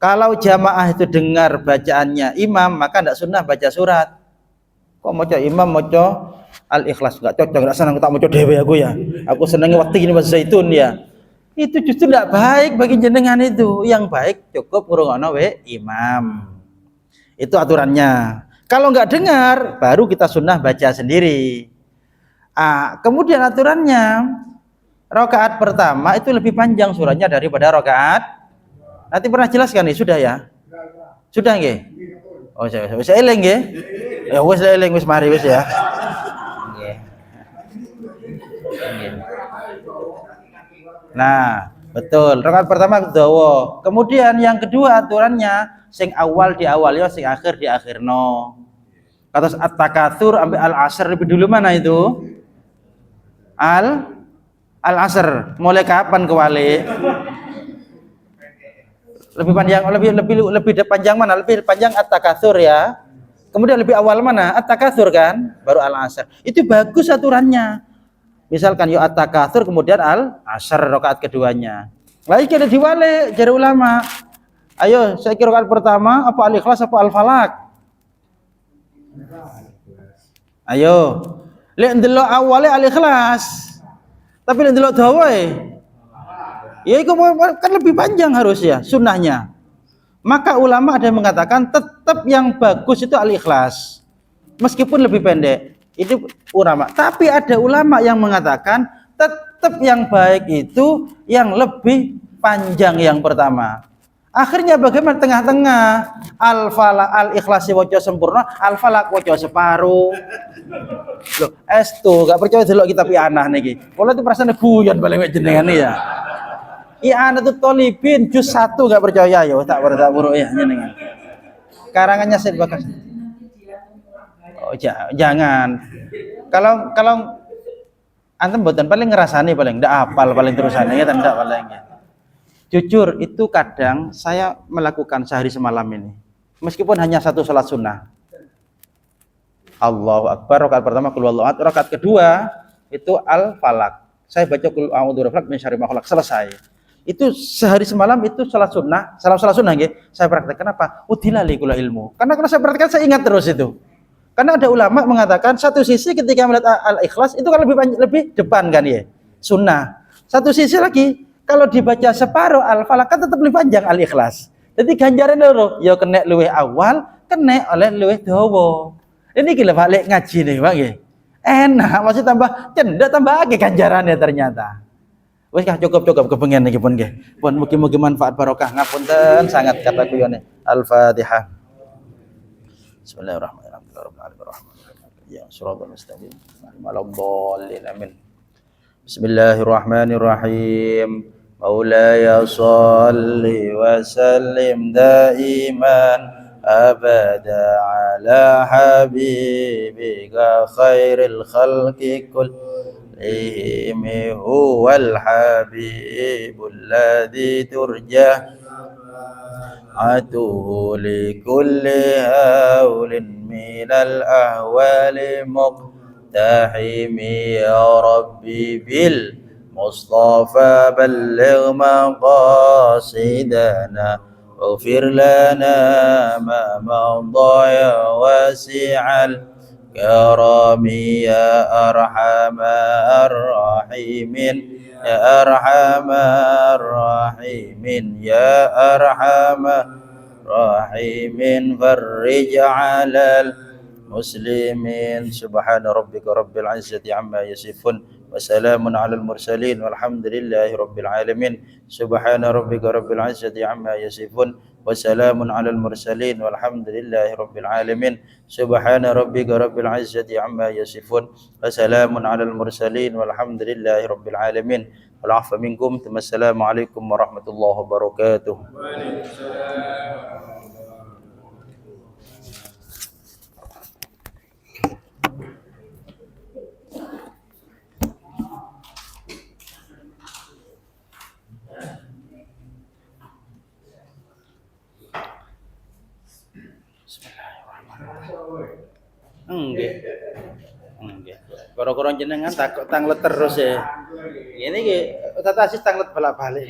Kalau jamaah itu dengar bacaannya imam maka tidak sunnah baca surat. Kok maca imam maca Al-Ikhlas enggak cocok, enggak seneng tak maca dhewe aku ya. Aku senenge waktu ini Mas Zaitun ya. Itu justru tidak baik bagi jenengan itu. Yang baik cukup ngrungokno we imam. Itu aturannya. Kalau nggak dengar, baru kita sunnah baca sendiri. Kemudian aturannya, rakaat pertama itu lebih panjang suratnya daripada rakaat. Nanti pernah jelaskan nih, sudah ya? Sudah nggih? Oh, saya eling nggih. Ya wis eling wis mari wis ya. Nggih. Nah, Betul. Rakaat pertama dawa. Kemudian yang kedua aturannya sing awal di awal ya, sing akhir di akhir no. Kados at-takatsur ambil al-asr lebih dulu mana itu? Al-asr. Mulai kapan kewali? Lebih panjang, lebih panjang mana? Lebih panjang at-takatsur ya. Kemudian lebih awal mana? At-takatsur kan, baru al-asr. Itu bagus aturannya. Misalkan yo at-takatsur kemudian al-asr rakaat keduanya. Lagi kita diwale jari ulama. Ayo, saya kira rakaat pertama apa al-ikhlas apa al-falak? Ayo. Lek ndelok awale al-ikhlas. Tapi lek ndelok dawae ya itu kan lebih panjang harusnya sunnahnya. Maka ulama ada yang mengatakan tetap yang bagus itu al-ikhlas meskipun lebih pendek. Itu ulama. Tapi ada ulama yang mengatakan tetap yang baik itu yang lebih panjang yang pertama. Akhirnya bagaimana tengah-tengah? Al-falak al-ikhlasi waca sempurna, al-falak waca separuh. Loh, estu gak percaya delok kitab I'anah niki. Kula itu perasaan guyon paling jenengan ya. I'anatul Thalibin juz 1 gak percaya ya tak buruk ya jenengan. Karangannya Said Bakas. Oh, jangan. Kalau antum mboten paling ngerasani paling ndak hafal paling terusane ya ndak paling ya. Jujur itu kadang saya melakukan sehari semalam ini. Meskipun hanya satu salat sunnah. Allahu Akbar rakaat pertama qul huwallahu ahad, rakaat kedua itu al-falak. Saya baca qul a'udzu birabbil falaq min syarri ma khalaq, selesai. Itu sehari semalam itu salat sunnah, salat sunnah nggih. Saya praktekkan apa? Udilali kula ilmu. Karena kalau saya praktekkan saya ingat terus itu. Karena ada ulama mengatakan satu sisi ketika melihat al-ikhlas itu kan lebih depan kan ya. Sunnah. Satu sisi lagi kalau dibaca separuh al-falaq kan tetap lebih panjang al-ikhlas. Jadi ganjaran loro ya kena luwih awal, kena oleh luwih dawa. Ini gila balik ngaji nih Pak nggih. Enak, masih tambah cendak tambah akeh ganjarannya ternyata. Wis kah cukup kepengen niki pun nggih. Pun mugi-mugi manfaat barokah ngapunten sangat kata kuyone. Al-Fatihah. Bismillahirrahmanirrahim. Ya siratal mustaqim. Walhamdulillah amin. Bismillahirrahmanirrahim. Maulaya shalli wa sallim daiman abada ala habibika khairil khalqi kullihim huwal habibul ladzi turja atuhu li kulli haulin minal ahwali muqtahimi ya rabbi bil mustafa balligh maqasidana واغفر لنا ما مضى يا واسع الكرم يا أرحم الراحمين يا أرحم الراحمين يا أرحم الراحمين فرج على المسلمين سبحان ربك رب العزة عما يصفون وسلام على المرسلين والحمد لله رب العالمين سبحان ربك رب العزة عما يصفون وسلام على المرسلين والحمد لله رب العالمين سبحان ربك رب العزة عما يصفون وسلام على المرسلين والحمد لله رب العالمين والعفو منكم ثم السلام عليكم ورحمة الله وبركاته. Nggih. Koro-koro jenengan takut tanglet terus ya. Ini ki tata asis tanglet balik-balik.